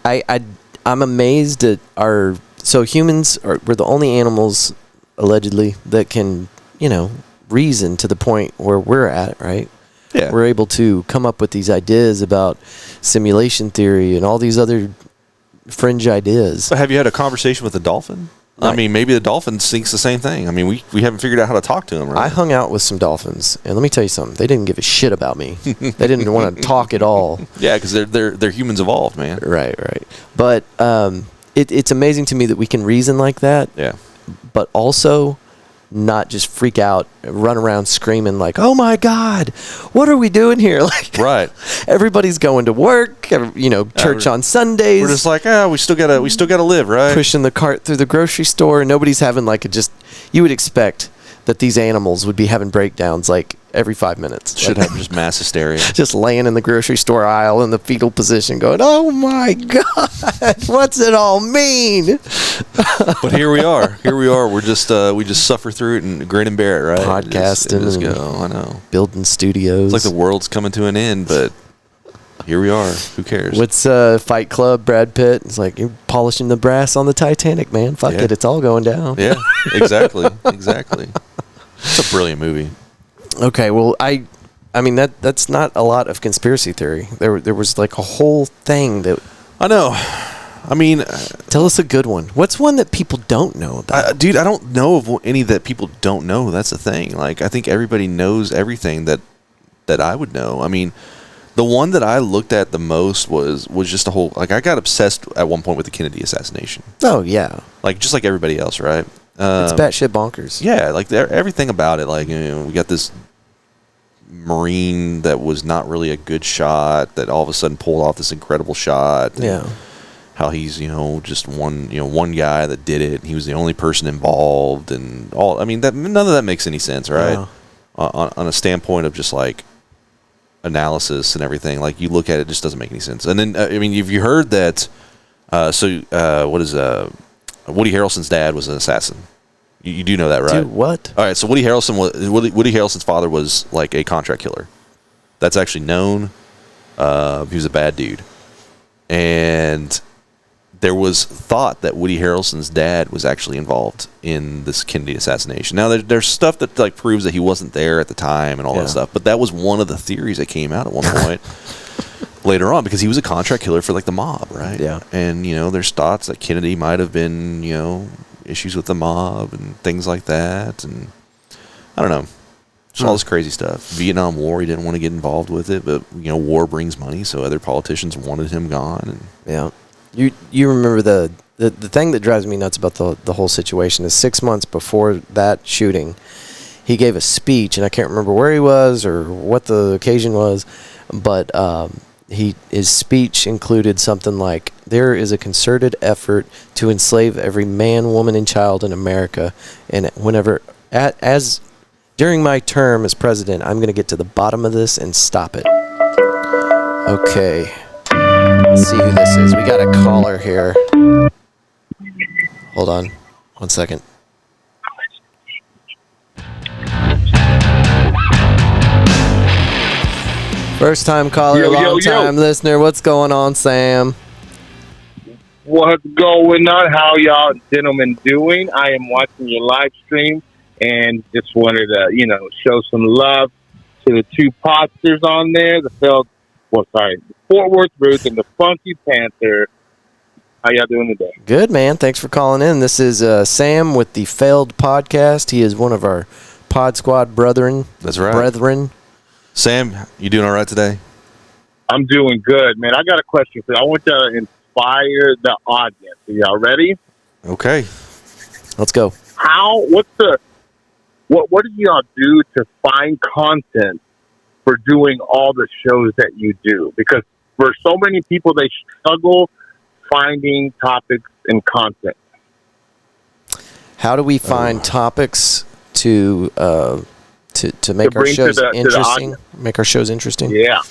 I'm amazed at humans we're the only animals allegedly that can reason to the point where we're at, right? Yeah. We're able to come up with these ideas about simulation theory and all these other fringe ideas. But have you had a conversation with a dolphin? I mean, maybe the dolphin thinks the same thing. I mean, we haven't figured out how to talk to them, right? I hung out with some dolphins, and let me tell you something. They didn't give a shit about me. They didn't want to talk at all. Yeah, because they're humans evolved, man. Right. But it's amazing to me that we can reason like that. Yeah. But also not just freak out, run around screaming oh my God, what are we doing here? Right. Everybody's going to work, church on Sundays. We're just we still gotta live, right? Pushing the cart through the grocery store, and nobody's having you would expect that these animals would be having breakdowns every 5 minutes. Should have just mass hysteria. Just laying in the grocery store aisle in the fetal position going, oh my God, what's it all mean? But here we are. We're just, we just suffer through it and grin and bear it, right? Podcasting. Just go. I know. Building studios. It's like the world's coming to an end, but here we are. Who cares? What's Fight Club, Brad Pitt? It's you're polishing the brass on the Titanic, man. Fuck it. It's all going down. Yeah, exactly. It's a brilliant movie. Okay, well, I mean that's not a lot of conspiracy theory. There was a whole thing that I know. I mean, tell us a good one. What's one that people don't know about? Dude, I don't know of any that people don't know. That's the thing. I think everybody knows everything that I would know. I mean, the one that I looked at the most was just a whole I got obsessed at one point with the Kennedy assassination. Oh yeah, just like everybody else, right? It's batshit bonkers. Yeah, everything about it. We got this Marine that was not really a good shot that all of a sudden pulled off this incredible shot. Yeah. How he's, just one guy that did it. And he was the only person involved and all. I mean, none of that makes any sense, right? No. On a standpoint of just analysis and everything, you look at it, it just doesn't make any sense. And then, I mean, have you heard that, Woody Harrelson's dad was an assassin? You do know that, right? Dude, what? All right, so Woody Harrelson's father was like a contract killer. That's actually known. He was a bad dude. And there was thought that Woody Harrelson's dad was actually involved in this Kennedy assassination. Now, there's stuff that like proves that he wasn't there at the time and all that stuff, but that was one of the theories that came out at one point later on, because he was a contract killer for like the mob, right? Yeah. And, there's thoughts that Kennedy might have been, issues with the mob and things like that, and I don't know, just all this crazy stuff. Vietnam War, he didn't want to get involved with it, but war brings money, so other politicians wanted him gone. And yeah, you remember the thing that drives me nuts about the whole situation is 6 months before that shooting, he gave a speech, and I can't remember where he was or what the occasion was, but his speech included something like, "There is a concerted effort to enslave every man, woman, and child in America, and during my term as president, I'm going to get to the bottom of this and stop it." Okay, let's see who this is. We got a caller here. Hold on 1 second. First time caller, long time listener. What's going on, Sam? What's going on? How y'all gentlemen doing? I am watching your live stream and just wanted to, show some love to the two posters on there, the Fort Worth Roots and the Funky Panther. How y'all doing today? Good, man. Thanks for calling in. This is Sam with the Failed Podcast. He is one of our Pod Squad brethren. That's right. Brethren. Sam, you doing all right today? I'm doing good, man. I got a question for you. I want to inspire the audience. Are y'all ready? Okay. Let's go. What do y'all do to find content for doing all the shows that you do? Because for so many people, they struggle finding topics and content. How do we find topics to make our shows interesting? Make our shows interesting? Yeah.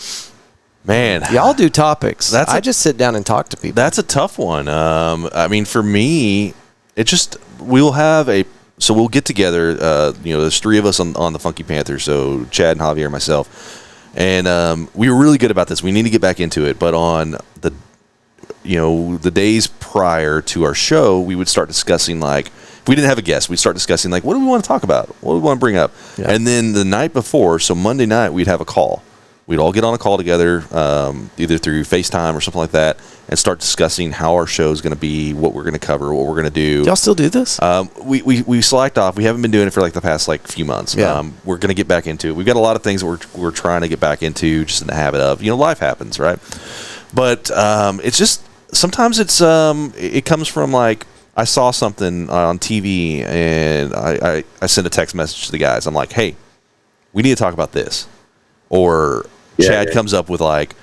Man. Y'all do topics. I just sit down and talk to people. That's a tough one. I mean, for me, we'll get together, there's three of us on the Funky Panther, so Chad and Javier and myself. And we were really good about this. We need to get back into it. But on the days prior to our show, we would start discussing, like, if we didn't have a guest, we'd start discussing, like, what do we want to talk about? What do we want to bring up? Yeah. And then the night before, so Monday night, we'd have a call. We'd all get on a call together, either through FaceTime or something like that, and start discussing how our show is going to be, what we're going to cover, what we're going to do. Y'all still do this? We slacked off. We haven't been doing it for like the past few months. Yeah. We're going to get back into it. We've got a lot of things that we're trying to get back into, just in the habit of, life happens, right? But it's just sometimes it comes from, like, I saw something on TV and I sent a text message to the guys. I'm like, hey, we need to talk about this. Or Chad comes up with, like,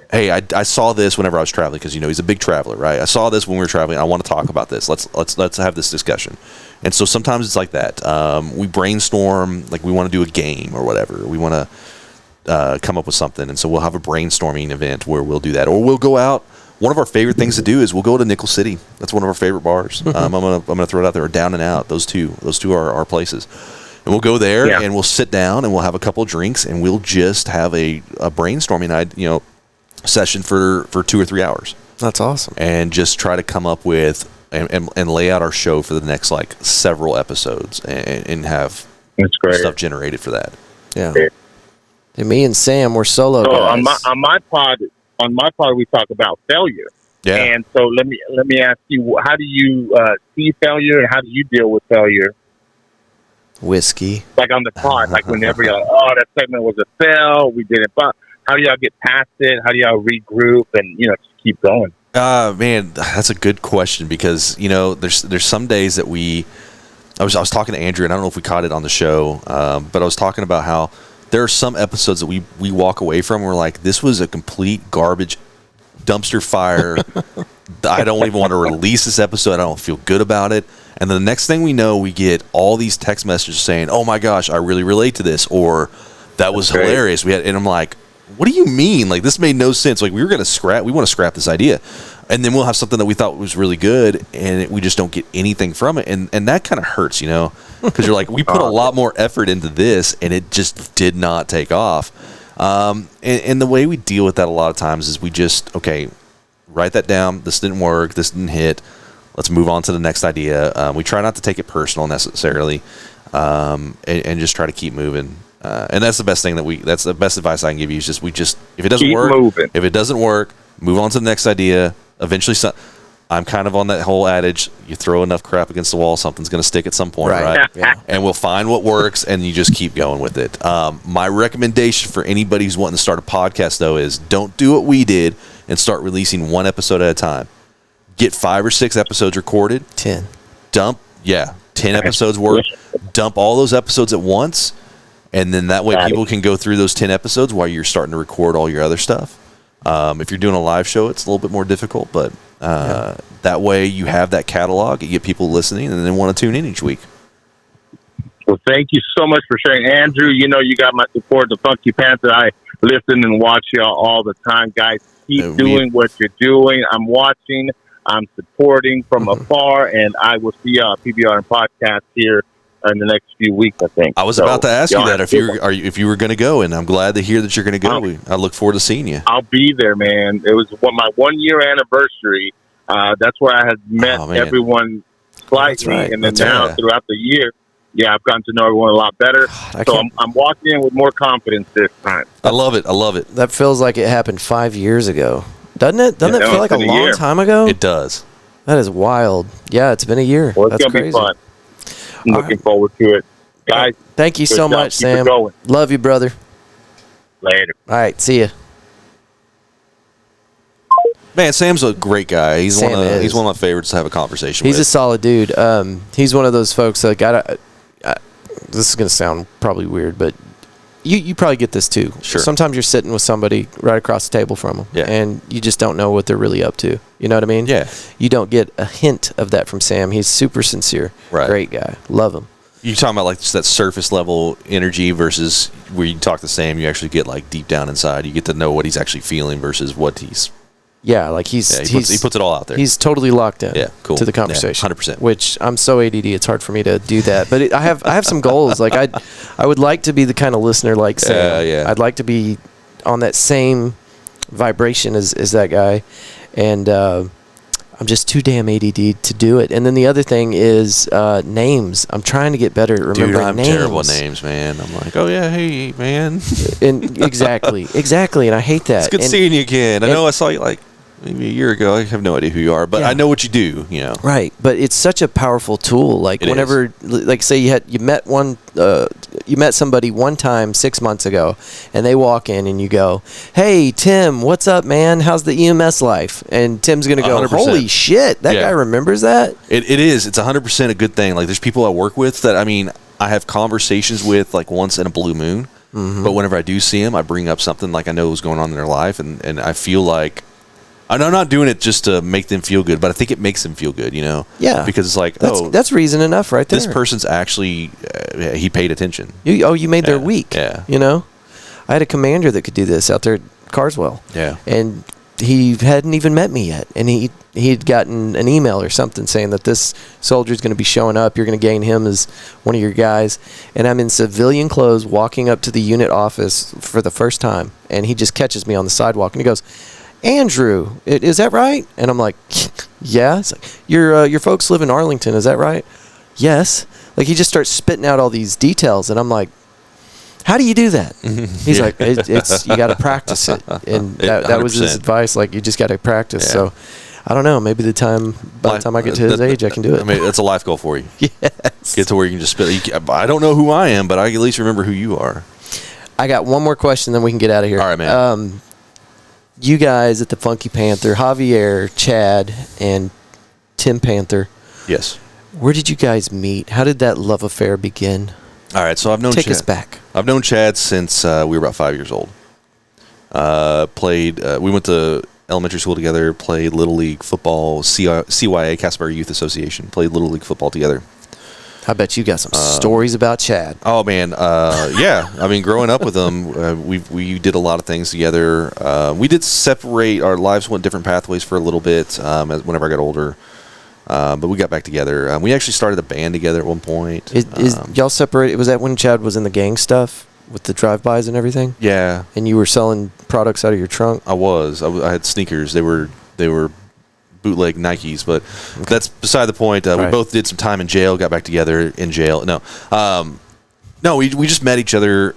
hey, I saw this whenever I was traveling, because he's a big traveler, right? I saw this when we were traveling. I want to talk about this. Let's have this discussion. And so sometimes it's like that. We brainstorm, like we want to do a game or whatever. We want to come up with something, and so we'll have a brainstorming event where we'll do that, or we'll go out. One of our favorite things to do is we'll go to Nickel City. That's one of our favorite bars. I'm gonna throw it out there. Or Down and Out. Those two are our places. And we'll go there and we'll sit down and we'll have a couple of drinks and we'll just have a brainstorming session for 2 or 3 hours. That's awesome. And just try to come up with and lay out our show for the next several episodes and have stuff generated for that. Yeah. And me and Sam, we're solo guys. On my pod, we talk about failure. Yeah. And so let me ask you, how do you see failure and how do you deal with failure? Whiskey. Like on the pod, like whenever you're like, oh, that segment was a fail, we did it, but how do y'all get past it? How do y'all regroup and just keep going? Man, that's a good question, because there's some days that I was talking to Andrew, and I don't know if we caught it on the show, but I was talking about how there are some episodes that we walk away from and we're like, this was a complete garbage dumpster fire. I don't even want to release this episode. I don't feel good about it. And then the next thing we know, we get all these text messages saying, oh my gosh, I really relate to this, or that was hilarious. And I'm like, what do you mean? Like, this made no sense. Like, we want to scrap this idea. And then we'll have something that we thought was really good, and we just don't get anything from it. And that kind of hurts, because you're like, we put a lot more effort into this, and it just did not take off. And the way we deal with that a lot of times is we just, okay, write that down. This didn't work. This didn't hit. Let's move on to the next idea. We try not to take it personal necessarily, and just try to keep moving. And that's the best thing that's the best advice I can give you is just, if it doesn't keep work, moving. If it doesn't work, move on to the next idea. Eventually, I'm kind of on that whole adage, you throw enough crap against the wall, something's going to stick at some point, right? Yeah. And we'll find what works, and you just keep going with it. My recommendation for anybody who's wanting to start a podcast, though, is don't do what we did and start releasing one episode at a time. Get 5 or 6 episodes recorded. 10. 10 episodes worth. Dump all those episodes at once, and then that way people can go through those 10 episodes while you're starting to record all your other stuff. If you're doing a live show, it's a little bit more difficult, but that way you have that catalog, you get people listening, and then want to tune in each week. Well, thank you so much for sharing. Andrew, you got my support, the Funky Panther. I listen and watch y'all all the time, guys. Keep doing what you're doing. I'm watching. I'm supporting from afar, and I will see y'all at PBR and podcast here in the next few weeks, I think. I was about to ask you that if you were going to go, and I'm glad to hear that you're going to go. I look forward to seeing you. I'll be there, man. It was my 1 year anniversary. That's where I had met everyone slightly, and then throughout the year, I've gotten to know everyone a lot better. I'm walking in with more confidence this time. I love it. That feels like it happened 5 years ago, doesn't it? Doesn't it feel like a long time ago? It does. That is wild. Yeah, it's been a year. Well, it's That's gonna crazy. be fun. I'm looking forward to it, guys. Thank you so much, Keep it Sam. going. Love you, brother. Later. All right, see ya. Man, Sam's a great guy. He's Sam he's one of my favorites to have a conversation with. He's a solid dude. He's one of those folks that this is going to sound probably weird, but you probably get this too. Sure. Sometimes you're sitting with somebody right across the table from them, and you just don't know what they're really up to. You know what I mean? Yeah. You don't get a hint of that from Sam. He's super sincere. Right. Great guy. Love him. You're talking about like just that surface level energy versus where you talk to Sam, you actually get like deep down inside. You get to know what he's actually feeling versus what he's. Yeah, like he puts it all out there. He's totally locked in. Yeah, cool. To the conversation, 100%. Which I'm so ADD, it's hard for me to do that. But I have some goals. Like I would like to be the kind of listener like Sam. Yeah. I'd like to be on that same vibration as that guy, and I'm just too damn ADD to do it. And then the other thing is names. I'm trying to get better at remembering names. Dude, I'm terrible at names, man. I'm like, oh yeah, hey man. And exactly, and I hate that. It's good seeing you again. I know I saw you like maybe a year ago. I have no idea who you are, but I know what you do. Right. But it's such a powerful tool. Like whenever, like say you met somebody one time 6 months ago, and they walk in and you go, "Hey Tim, what's up, man? How's the EMS life?" And Tim's gonna go, 100%. "Holy shit, that guy remembers that." It is. It's 100% a good thing. Like there's people I work with that I have conversations with like once in a blue moon, but whenever I do see them, I bring up something like I know what's going on in their life, and I feel like. I'm not doing it just to make them feel good, but I think it makes them feel good, Yeah. Because it's like, that's reason enough right there. This person's actually, he paid attention. You made their week. Yeah. I had a commander that could do this out there at Carswell. Yeah. And he hadn't even met me yet. And he'd gotten an email or something saying that this soldier's going to be showing up. You're going to gain him as one of your guys. And I'm in civilian clothes walking up to the unit office for the first time. And he just catches me on the sidewalk and he goes, "Andrew, is that right?" And I'm like, "Yeah." It's like, your folks live in Arlington, is that right? "Yes." Like he just starts spitting out all these details, and I'm like, "How do you do that?" He's like, "It's you got to practice it," and that was his advice. Like you just got to practice. So I don't know. Maybe by the time I get to his age, I can do it. I mean, that's a life goal for you. Yes. Get to where you can just spit. I don't know who I am, but I can at least remember who you are. I got one more question, then we can get out of here. All right, man. You guys at the Funky Panther, Javier, Chad, and Tim Panther. Yes. Where did you guys meet? How did that love affair begin? All right, so I've known Take Chad. us back. I've known Chad since we were about 5 years old. We went to elementary school together, played Little League football, CYA, Casper Youth Association, played Little League football together. I bet you got some stories about Chad. Oh man, yeah. I mean, growing up with him, we did a lot of things together. We did separate. Our lives went different pathways for a little bit. Whenever I got older, but we got back together. We actually started a band together at one point. Is y'all separated? Was that when Chad was in the gang stuff with the drive-bys and everything? Yeah. And you were selling products out of your trunk? I was. I had sneakers. They were bootleg Nikes, but that's beside the point. We both did some time in jail, got back together in jail. No, we just met each other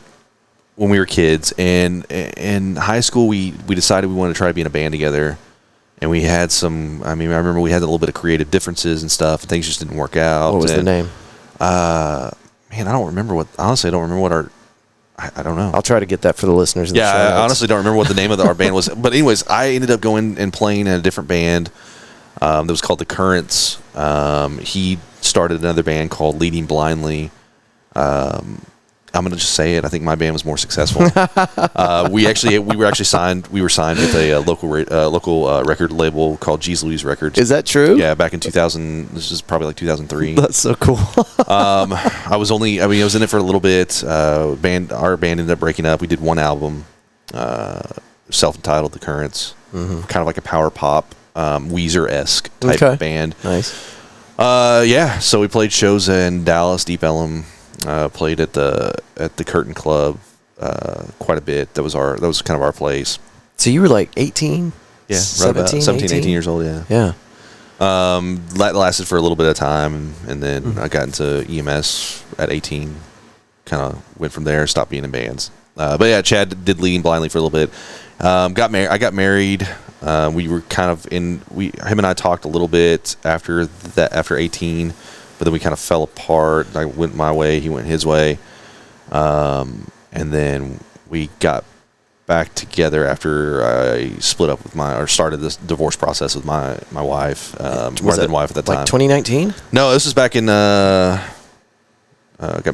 when we were kids, and in high school we decided we wanted to try to be in a band together, and we had some. I mean, I remember we had a little bit of creative differences and stuff. And things just didn't work out. What was the name? Man, I don't remember what. Honestly, I don't remember what our. I don't know. I'll try to get that for the listeners. Yeah, I honestly don't remember what the name of our band was. But anyways, I ended up going and playing in a different band that was called The Currents. He started another band called Leading Blindly. I'm gonna just say it. I think my band was more successful. We were actually signed. We were signed with a local record label called G's Louise Records. Is that true? Yeah, back in 2000. This is probably like 2003. That's so cool. I was in it for a little bit. Our band ended up breaking up. We did one album, self-entitled The Currents, kind of like a power pop, Weezer-esque type band. Nice. Yeah. So we played shows in Dallas, Deep Ellum. Played at the Curtain Club quite a bit. That was kind of our place. So you were like 18? Yeah, 17, 18 years old. Yeah. Yeah. That lasted for a little bit of time, and then I got into EMS at 18. Kind of went from there. Stopped being in bands. But yeah, Chad did Leading Blindly for a little bit. I got married. We were kind of him and I talked a little bit after 18. But then we kind of fell apart. I went my way, he went his way. And then we got back together after I started this divorce process with my wife, my then wife at that time. Like 2019? No, this was back in, got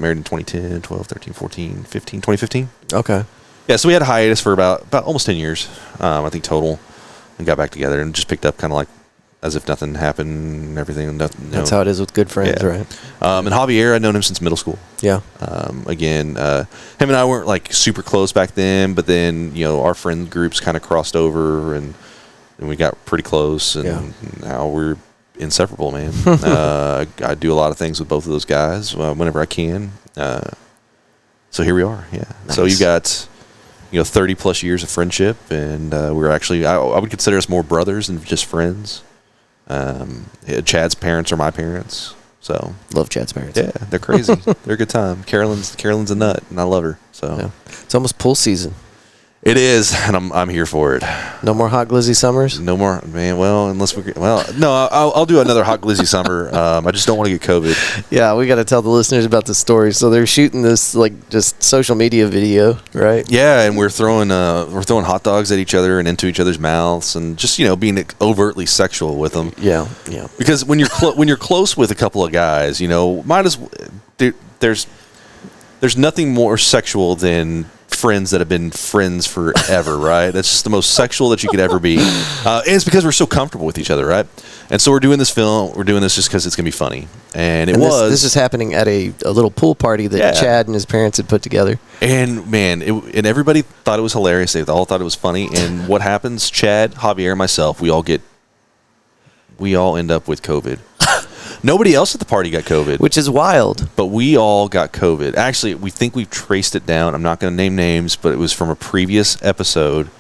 married in 2010, 12, 13, 14, 15, 2015. Okay. Yeah, so we had a hiatus for about almost 10 years, I think, total, and got back together and just picked up kind of like as if nothing happened and everything. That's how it is with good friends, right? And Javier, I'd known him since middle school. Yeah. Again, him and I weren't like super close back then, but then, our friend groups kind of crossed over and we got pretty close, and now we're inseparable, man. I do a lot of things with both of those guys whenever I can. So here we are, yeah. Nice. So you got 30 plus years of friendship, and we're actually, I would consider us more brothers than just friends. Chad's parents are my parents, so love Chad's parents. Yeah, they're crazy. They're a good time. Carolyn's a nut, and I love her. So yeah. It's almost pool season. It is, and I'm here for it. No more hot glizzy summers? No more, man. Well, I'll do another hot glizzy summer. I just don't want to get COVID. Yeah, we got to tell the listeners about the story. So they're shooting this like just social media video, right? Yeah, and we're throwing hot dogs at each other and into each other's mouths, and just being overtly sexual with them. Yeah. Because when you're close with a couple of guys, there's nothing more sexual than friends that have been friends forever, right? That's just the most sexual that you could ever be. And it's because we're so comfortable with each other, right? And so we're doing this film. We're doing this just because it's going to be funny. And this is happening at a little pool party that Chad and his parents had put together. And, man, and everybody thought it was hilarious. They all thought it was funny. And what happens? Chad, Javier, and myself, we all end up with COVID. Nobody else at the party got COVID. Which is wild. But we all got COVID. Actually, we think we've traced it down. I'm not going to name names, but it was from a previous episode.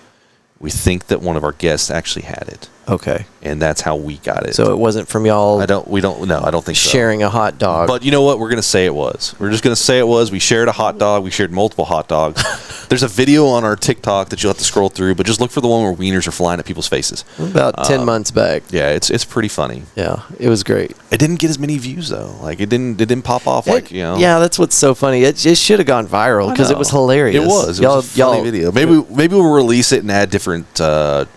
We think that one of our guests actually had it. Okay. And that's how we got it. So it wasn't from y'all. I don't think so. Sharing a hot dog. But you know what? We're going to say it was. We're just going to say it was. We shared a hot dog. We shared multiple hot dogs. There's a video on our TikTok that you'll have to scroll through, but just look for the one where wieners are flying at people's faces. About 10 months back. Yeah, it's pretty funny. Yeah, it was great. It didn't get as many views though. Like it didn't pop off Yeah, that's what's so funny. It should have gone viral because it was hilarious. It was a funny video. Maybe we'll release it and add different stuff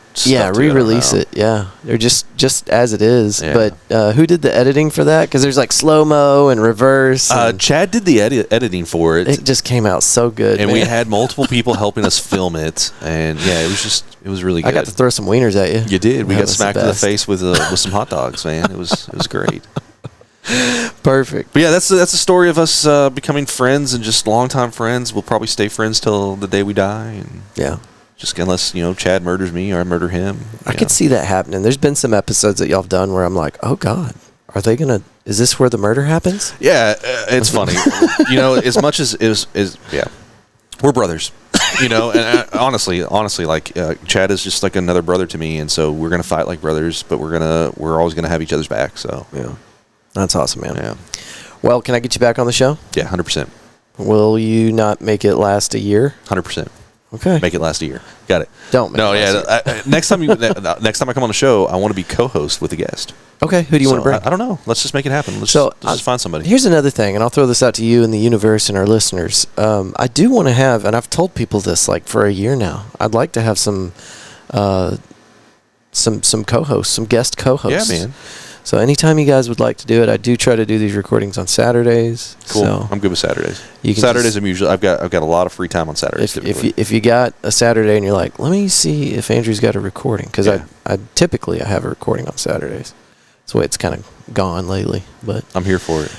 re-release it. Yeah, they're just as it is. Yeah. But who did the editing for that? Because there's like slow-mo and reverse. Chad did the editing for it. It just came out so good. And we had multiple people helping us film it. And yeah, it was really good. I got to throw some wieners at you. You did. We got smacked in the face with some hot dogs, man. It was great. Perfect. But yeah, that's the story of us becoming friends and just longtime friends. We'll probably stay friends till the day we die. And yeah. Just unless, Chad murders me or I murder him. I could see that happening. There's been some episodes that y'all have done where I'm like, oh, God, is this where the murder happens? Yeah, it's funny. As much as yeah, we're brothers. And honestly, like Chad is just like another brother to me, and so we're gonna fight like brothers, but we're always gonna have each other's back. So yeah, that's awesome, man. Yeah. Well, can I get you back on the show? Yeah, 100%. Will you not make it last a year? 100%. Okay. Make it last a year. Got it. Don't make it last a year. Next time I come on the show, I want to be co-host with a guest. Okay. Who do you want to bring? I don't know. Let's just make it happen. Let's just find somebody. Here's another thing, and I'll throw this out to you and the universe and our listeners. I do want to have, and I've told people this like for a year now, I'd like to have some co-hosts, some guest co-hosts. Yeah, man. So anytime you guys would like to do it, I do try to do these recordings on Saturdays. Cool. So I'm good with Saturdays. Saturdays, I've got a lot of free time on Saturdays. If you got a Saturday and you're like, let me see if Andrew's got a recording, because I typically have a recording on Saturdays. That's the way it's kind of gone lately, but I'm here for it.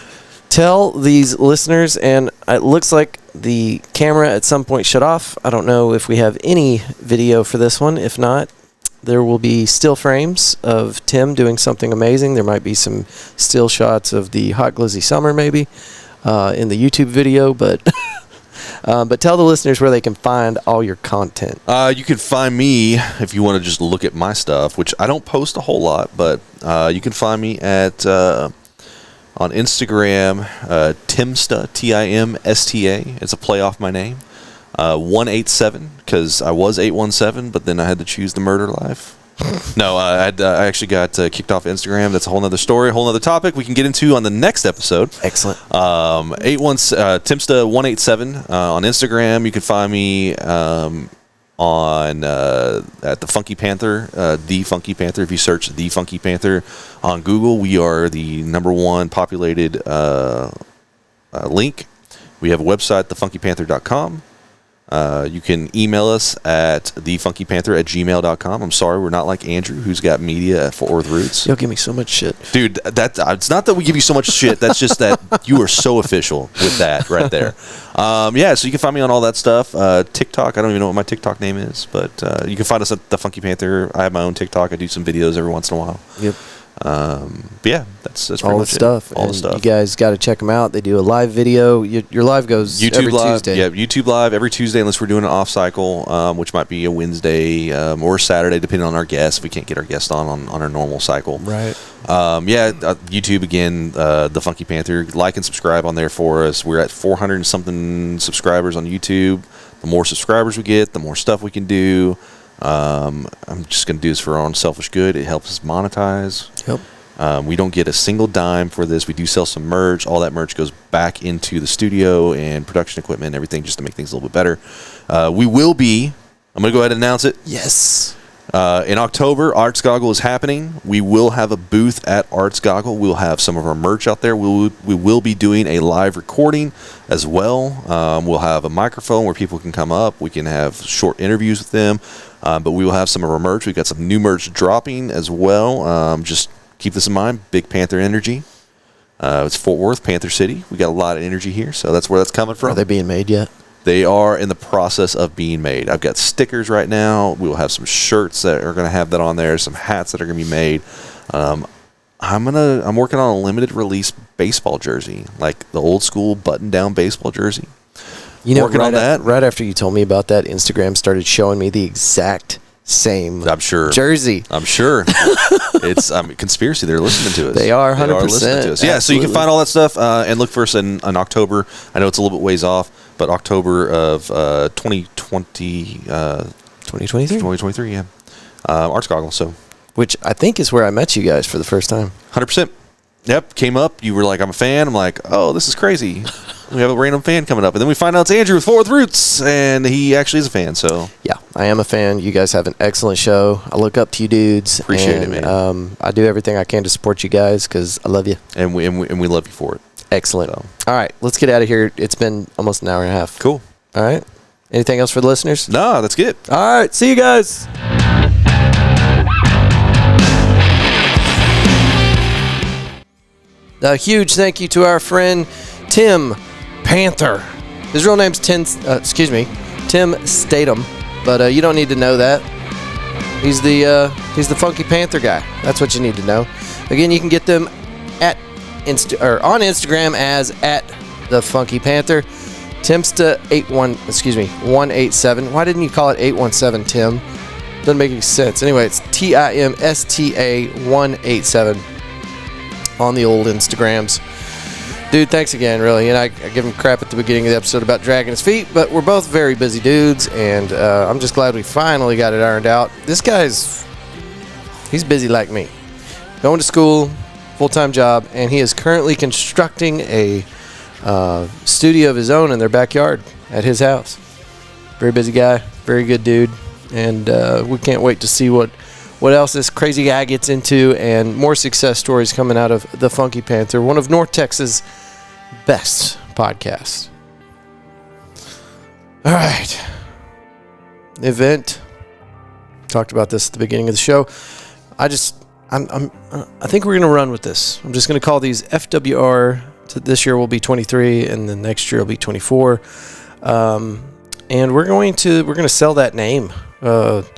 Tell these listeners, and it looks like the camera at some point shut off. I don't know if we have any video for this one. If not, there will be still frames of Tim doing something amazing. There might be some still shots of the hot glizzy summer maybe in the YouTube video, but tell the listeners where they can find all your content. You can find me if you want to just look at my stuff, which I don't post a whole lot, but you can find me at on Instagram, Timsta, Timsta. It's a play off my name. 187, because I was 817, but then I had to choose the murder life. No, I actually got kicked off Instagram. That's a whole other story, a whole other topic we can get into on the next episode. Excellent. Timsta 187 on Instagram. You can find me on at the Funky Panther, the Funky Panther. If you search the Funky Panther on Google, we are the #1 populated link. We have a website, thefunkypanther.com. You can email us at thefunkypanther@gmail.com. I'm sorry, we're not like Andrew, who's got media at Fort Worth Roots. You'll give me so much shit. Dude, it's not that we give you so much shit. That's just that you are so official with that right there. So you can find me on all that stuff. TikTok, I don't even know what my TikTok name is, but you can find us at The Funky Panther. I have my own TikTok. I do some videos every once in a while. Yep. But yeah, that's pretty all much the stuff. All the stuff. You guys got to check them out. They do a live video. Your live goes YouTube every live, Tuesday. Yeah, YouTube live every Tuesday, unless we're doing an off cycle, which might be a Wednesday or Saturday, depending on our guests. If we can't get our guest on our normal cycle. Right. YouTube again, The Funky Panther. Like and subscribe on there for us. We're at 400 and something subscribers on YouTube. The more subscribers we get, the more stuff we can do. I'm just going to do this for our own selfish good. It helps us monetize. Yep. We don't get a single dime for this. We do sell some merch. All that merch goes back into the studio and production equipment and everything just to make things a little bit better. I'm going to go ahead and announce it. Yes. In October, Arts Goggle is happening. We will have a booth at Arts Goggle. We'll have some of our merch out there. We will be doing a live recording as well. We'll have a microphone where people can come up. We can have short interviews with them. But we will have some of our merch. We've got some new merch dropping as well. Just keep this in mind. Big Panther energy. It's Fort Worth, Panther City. We got a lot of energy here, so that's where that's coming from. Are they being made yet? They are in the process of being made. I've got stickers right now. We will have some shirts that are going to have that on there. Some hats that are going to be made. I'm working on a limited release baseball jersey, like the old school button-down baseball jersey. Working on that. Right after you told me about that, Instagram started showing me the exact same jersey. I'm sure. It's conspiracy. They're listening to us. They are 100%. They are listening to us. Yeah, so you can find all that stuff and look for us in October. I know it's a little bit ways off, but October of 2020. 2023, yeah. Arts Goggle, so. Which I think is where I met you guys for the first time. 100%. Yep, came up. You were like, I'm a fan. I'm like, oh, this is crazy. We have a random fan coming up. And then we find out it's Andrew with Fort Worth Roots, and he actually is a fan. So yeah, I am a fan. You guys have an excellent show. I look up to you dudes. Appreciate it, man. I do everything I can to support you guys because I love you. And we love you for it. Excellent. So. All right, let's get out of here. It's been almost an hour and a half. Cool. All right. Anything else for the listeners? No, that's good. All right. See you guys. A huge thank you to our friend Tim Panther. His real name's Tim Statum, but you don't need to know that. He's the Funky Panther guy. That's what you need to know. Again, you can get them at on Instagram as at the Funky Panther. Timsta 187. Why didn't you call it 817, Tim? Doesn't make any sense. Anyway, it's TIMSTA 187 on the old Instagrams. Dude, thanks again, really. And I give him crap at the beginning of the episode about dragging his feet, but we're both very busy dudes, and I'm just glad we finally got it ironed out. This he's busy like me. Going to school, full-time job, and he is currently constructing a studio of his own in their backyard at his house. Very busy guy, very good dude, and we can't wait to see what else this crazy guy gets into, and more success stories coming out of the Funky Panther, one of North Texas' best podcasts. All right. Event. Talked about this at the beginning of the show. I think we're going to run with this. I'm just going to call these FWR. This year will be 23, and the next year will be 24. And we're going to sell that name of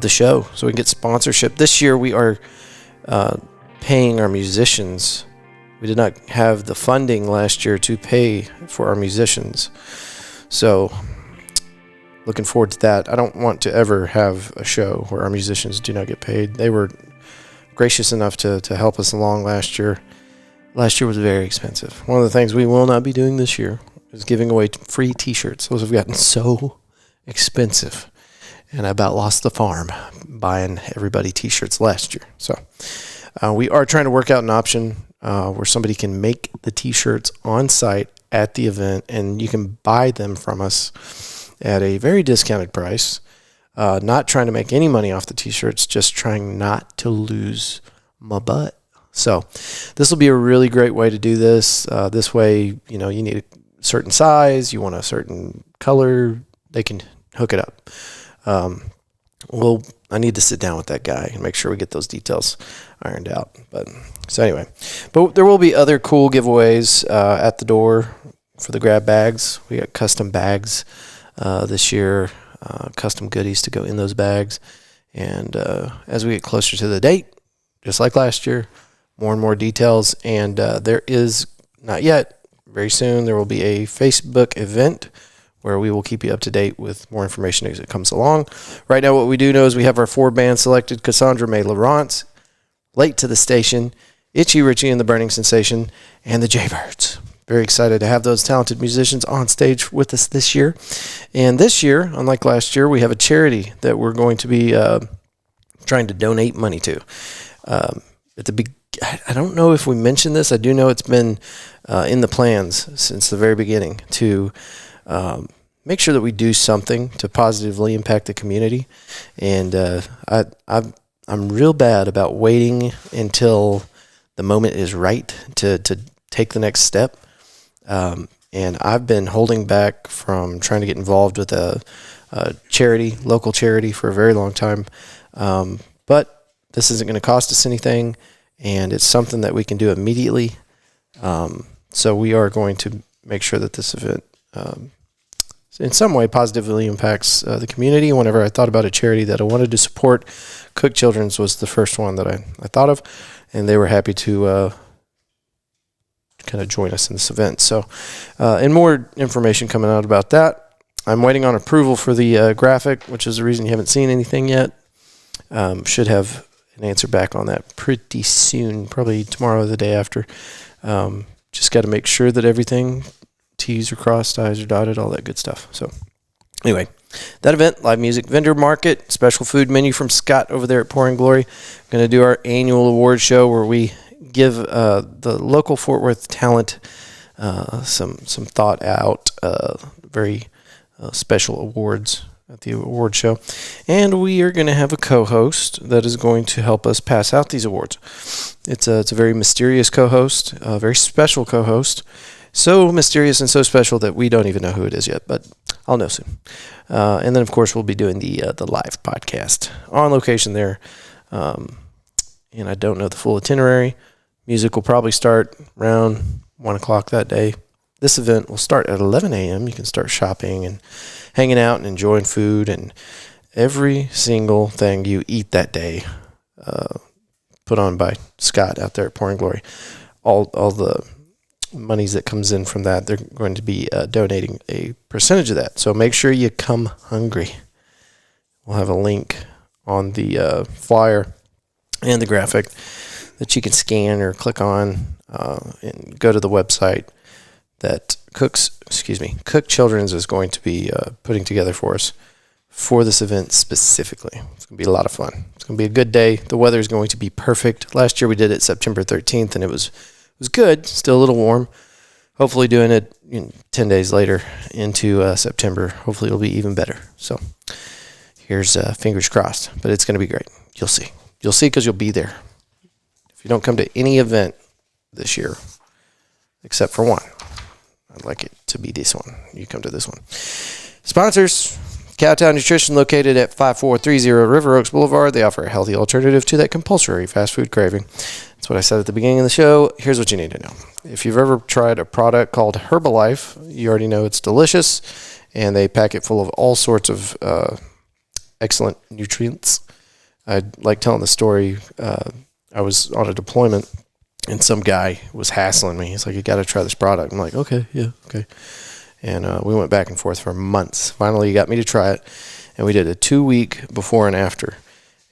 the show so we can get sponsorship. This year we are paying our musicians. We did not have the funding last year to pay for our musicians. So looking forward to that. I don't want to ever have a show where our musicians do not get paid. They were gracious enough to help us along last year. Last year was very expensive. One of the things we will not be doing this year is giving away free t-shirts. Those have gotten so expensive. And I about lost the farm buying everybody t-shirts last year. So we are trying to work out an option where somebody can make the t-shirts on site at the event, and you can buy them from us at a very discounted price. Not trying to make any money off the t-shirts, just trying not to lose my butt. So this will be a really great way to do this. This way, you need a certain size, you want a certain color, they can hook it up. I need to sit down with that guy and make sure we get those details ironed out. But there will be other cool giveaways at the door for the grab bags. We got custom bags this year, custom goodies to go in those bags. And as we get closer to the date, just like last year, more and more details. And there is not yet, very soon, there will be a Facebook event where we will keep you up to date with more information as it comes along. Right now, what we do know is we have our 4 bands selected: Cassandra May Laurence, Late to the Station, Itchy Richie and the Burning Sensation, and the Jaybirds. Very excited to have those talented musicians on stage with us this year. And this year, unlike last year, we have a charity that we're going to be trying to donate money to. I don't know if we mentioned this. I do know it's been in the plans since the very beginning to make sure that we do something to positively impact the community. And I'm real bad about waiting until the moment is right to take the next step. And I've been holding back from trying to get involved with a charity, local charity, for a very long time. But this isn't going to cost us anything, and it's something that we can do immediately. So we are going to make sure that this event in some way positively impacts the community. Whenever I thought about a charity that I wanted to support, Cook Children's was the first one that I thought of, and they were happy to kind of join us in this event. So, and more information coming out about that. I'm waiting on approval for the graphic, which is the reason you haven't seen anything yet. Should have an answer back on that pretty soon, probably tomorrow or the day after. Just got to make sure that everything, T's are crossed, I's are dotted, all that good stuff. So anyway, that event, live music vendor market, special food menu from Scott over there at Pouring Glory. Going to do our annual award show where we give the local Fort Worth talent some thought out, very special awards at the award show. And we are going to have a co-host that is going to help us pass out these awards. It's a very mysterious co-host, a very special co-host. So mysterious and so special that we don't even know who it is yet, but I'll know soon. And then, of course, we'll be doing the live podcast on location there. And I don't know the full itinerary. Music will probably start around 1 o'clock that day. This event will start at 11 a.m. You can start shopping and hanging out and enjoying food, and every single thing you eat that day, put on by Scott out there at Pouring Glory. All the monies that comes in from that, they're going to be donating a percentage of that. So make sure you come hungry. We'll have a link on the flyer and the graphic that you can scan or click on and go to the website that Cook Children's is going to be putting together for us for this event specifically. It's going to be a lot of fun. It's going to be a good day. The weather is going to be perfect. Last year we did it September 13th, and it was good, still a little warm. Hopefully doing it 10 days later into September. Hopefully it'll be even better. So here's fingers crossed, but it's going to be great. You'll see. You'll see because you'll be there. If you don't come to any event this year, except for one, I'd like it to be this one. You come to this one. Sponsors, Cowtown Nutrition, located at 5430 River Oaks Blvd. They offer a healthy alternative to that compulsory fast food craving. That's what I said at the beginning of the show. Here's what you need to know. If you've ever tried a product called Herbalife, you already know it's delicious, and they pack it full of all sorts of excellent nutrients. I like telling the story. I was on a deployment, and some guy was hassling me. He's like, you got to try this product. I'm like, okay, yeah, okay. And we went back and forth for months. Finally, he got me to try it, and we did a 2-week before and after.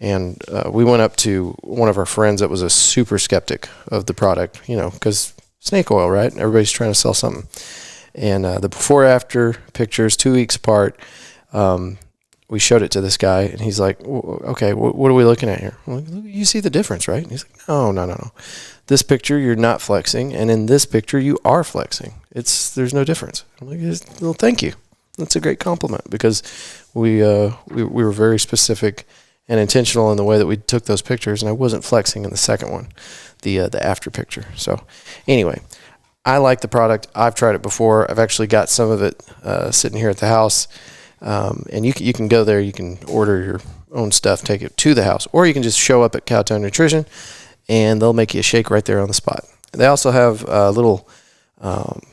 And we went up to one of our friends that was a super skeptic of the product, because snake oil, right? Everybody's trying to sell something. And the before-after pictures, 2 weeks apart, we showed it to this guy, and he's like, okay, what are we looking at here? I'm like, you see the difference, right? And he's like, no. This picture, you're not flexing, and in this picture, you are flexing. There's no difference. I'm like, well, thank you. That's a great compliment, because we were very specific and intentional in the way that we took those pictures, and I wasn't flexing in the second one, the after picture. So anyway, I like the product. I've tried it before. I've actually got some of it sitting here at the house. And you can go there, you can order your own stuff, take it to the house, or you can just show up at Cowtown Nutrition, and they'll make you a shake right there on the spot. They also have little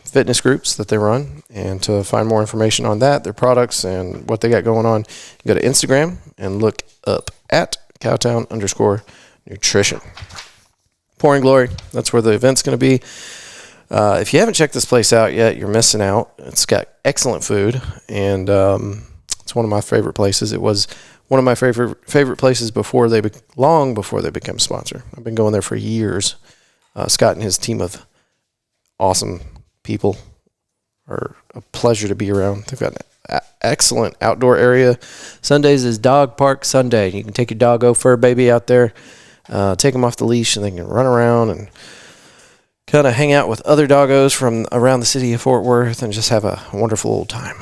fitness groups that they run, and to find more information on that, their products, and what they got going on, you go to Instagram and look up at Cowtown_Nutrition. Pouring Glory, that's where the event's going to be. If you haven't checked this place out yet, you're missing out. It's got excellent food, and it's one of my favorite places. It was one of my favorite places long before they became a sponsor. I've been going there for years. Scott and his team of awesome people are a pleasure to be around. They've got an excellent outdoor area. Sundays is Dog Park Sunday. You can take your doggo fur baby out there, take them off the leash, and they can run around and kind of hang out with other doggos from around the city of Fort Worth and just have a wonderful old time.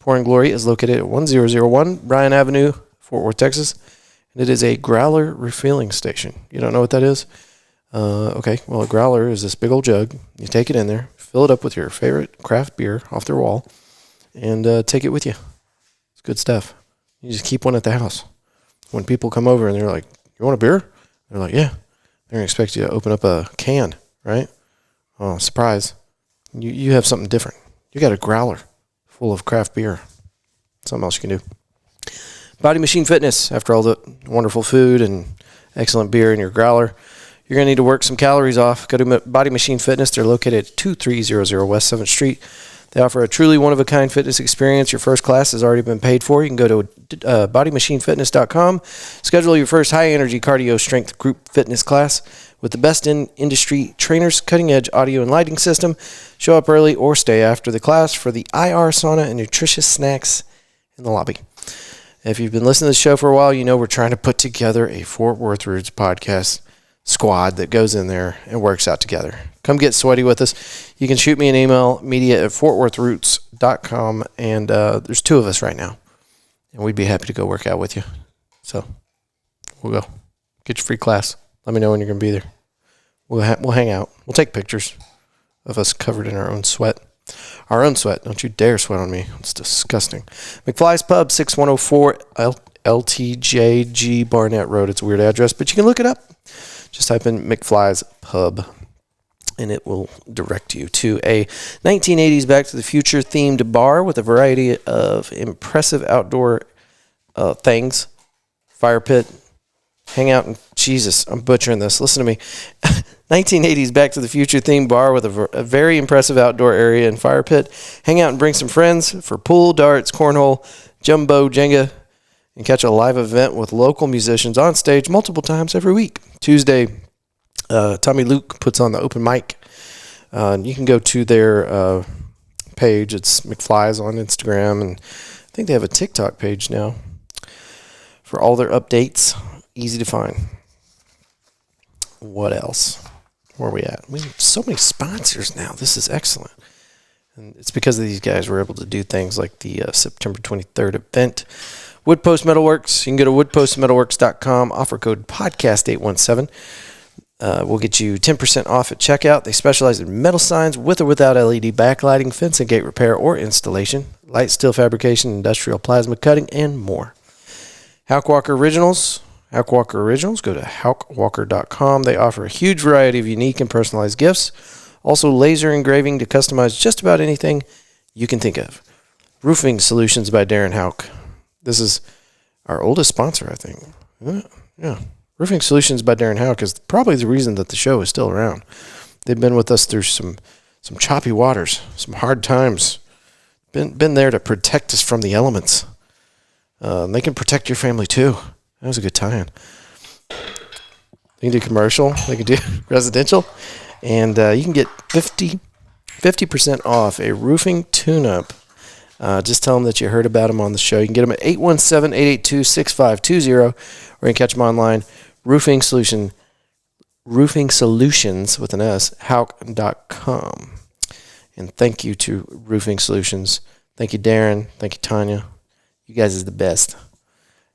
Pouring Glory is located at 1001 Bryan Avenue, Fort Worth, Texas, and it is a growler refueling station. You don't know what that is? Okay, well, a growler is this big old jug. You take it in there, fill it up with your favorite craft beer off their wall, and take it with you. It's good stuff. You just keep one at the house. When people come over and they're like, you want a beer? They're like, yeah. They're going to expect you to open up a can, right? Oh, surprise. You have something different. You got a growler full of craft beer. Something else you can do. Body Machine Fitness. After all the wonderful food and excellent beer in your growler, you're going to need to work some calories off. Go to Body Machine Fitness. They're located at 2300 West 7th Street. They offer a truly one-of-a-kind fitness experience. Your first class has already been paid for. You can go to bodymachinefitness.com. Schedule your first high-energy cardio strength group fitness class with the best-in-industry trainers, cutting-edge audio and lighting system. Show up early or stay after the class for the IR sauna and nutritious snacks in the lobby. If you've been listening to the show for a while, you know we're trying to put together a Fort Worth Roots podcast squad that goes in there and works out together. Come get sweaty with us. You can shoot me an email, media@fortworthroots.com, and there's 2 of us right now, and we'd be happy to go work out with you. So we'll go. Get your free class. Let me know when you're going to be there. We'll hang out. We'll take pictures of us covered in our own sweat. Our own sweat. Don't you dare sweat on me. It's disgusting. McFly's Pub, 6104 LTJG Barnett Road. It's a weird address, but you can look it up. Just type in McFly's Pub, and it will direct you to a 1980s Back to the Future themed bar with a variety of impressive outdoor things. Fire pit, hang out, and Jesus, I'm butchering this. Listen to me. 1980s Back to the Future themed bar with a very impressive outdoor area and fire pit. Hang out and bring some friends for pool, darts, cornhole, jumbo, Jenga, and catch a live event with local musicians on stage multiple times every week. Tuesday, Tommy Luke puts on the open mic. You can go to their page. It's McFly's on Instagram, and I think they have a TikTok page now for all their updates. Easy to find. What else? Where are we at? We have so many sponsors now. This is excellent. And it's because of these guys we're able to do things like the September 23rd event. Woodpost Metalworks. You can go to woodpostmetalworks.com. Offer code podcast817. We'll get you 10% off at checkout. They specialize in metal signs with or without LED backlighting, fence and gate repair or installation, light steel fabrication, industrial plasma cutting, and more. Houck Walker Originals. Houck Walker Originals. Go to houckwalker.com. They offer a huge variety of unique and personalized gifts. Also laser engraving to customize just about anything you can think of. Roofing Solutions by Darren Houck. This is our oldest sponsor, I think. Yeah. Roofing Solutions by Darren Houck is probably the reason that the show is still around. They've been with us through some choppy waters, some hard times. Been there to protect us from the elements. They can protect your family too. That was a good tie-in. They can do commercial. They can do residential. And you can get 50% off a roofing tune-up. Just tell them that you heard about them on the show. You can get them at 817-882-6520, or you can catch them online, Roofing Solutions with an S, houck.com. And thank you to Roofing Solutions. Thank you, Darren. Thank you, Tanya. You guys is the best.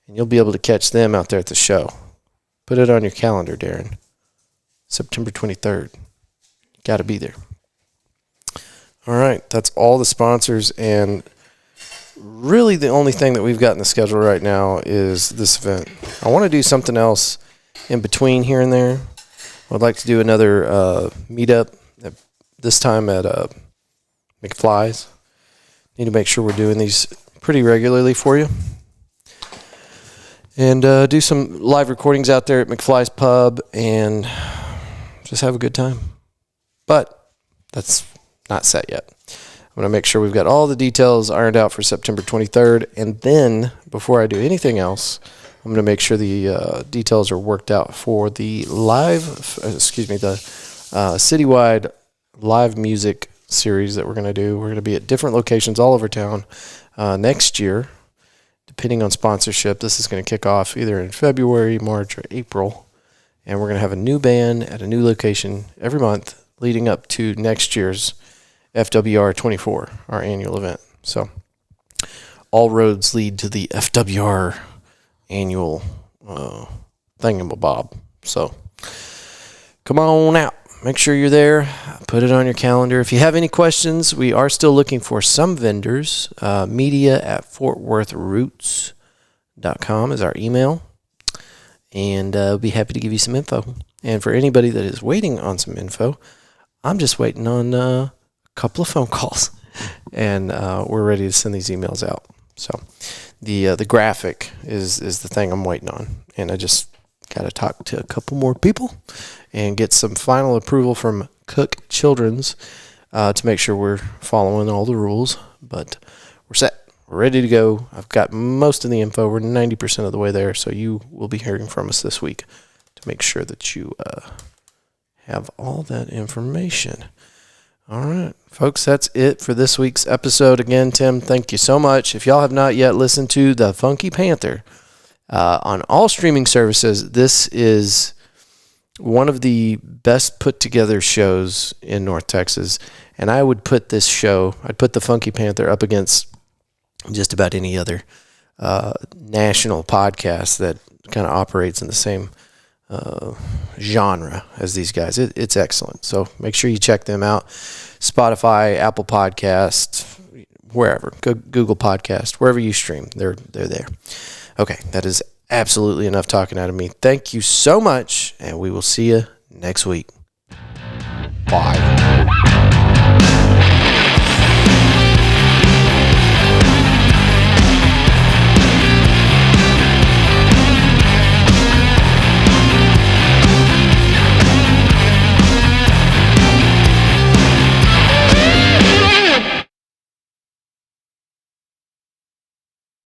And you'll be able to catch them out there at the show. Put it on your calendar, Darren. September 23rd. You got to be there. All right, that's all the sponsors, and really the only thing that we've got in the schedule right now is this event. I want to do something else in between here and there. I'd like to do another meetup, this time at McFly's. Need to make sure we're doing these pretty regularly for you. And do some live recordings out there at McFly's Pub and just have a good time. But that's not set yet. I'm going to make sure we've got all the details ironed out for September 23rd. And then, before I do anything else, I'm going to make sure the details are worked out for the citywide live music series that we're going to do. We're going to be at different locations all over town next year. Depending on sponsorship, this is going to kick off either in February, March, or April. And we're going to have a new band at a new location every month leading up to next year's FWR 24, our annual event. So all roads lead to the FWR annual thingamabob. So come on out. Make sure you're there. Put it on your calendar. If you have any questions, we are still looking for some vendors. media@fortworthroots.com is our email. And we'll be happy to give you some info. And for anybody that is waiting on some info, I'm just waiting on a couple of phone calls. And we're ready to send these emails out. So the graphic is the thing I'm waiting on. And I just got to talk to a couple more people and get some final approval from Cook Children's to make sure we're following all the rules. But we're set. We're ready to go. I've got most of the info. We're 90% of the way there, so you will be hearing from us this week to make sure that you have all that information. All right, folks, that's it for this week's episode. Again, Tim, thank you so much. If y'all have not yet listened to The Funky Panther on all streaming services, this is one of the best put together shows in North Texas. And I would put this show, I'd put The Funky Panther up against just about any other national podcast that kind of operates in the same genre as these guys. It's excellent. So make sure you check them out. Spotify, Apple Podcast, wherever. Google Podcast, wherever you stream, they're there. Okay, that is absolutely enough talking out of me. Thank you so much. and we will see you next week. Bye.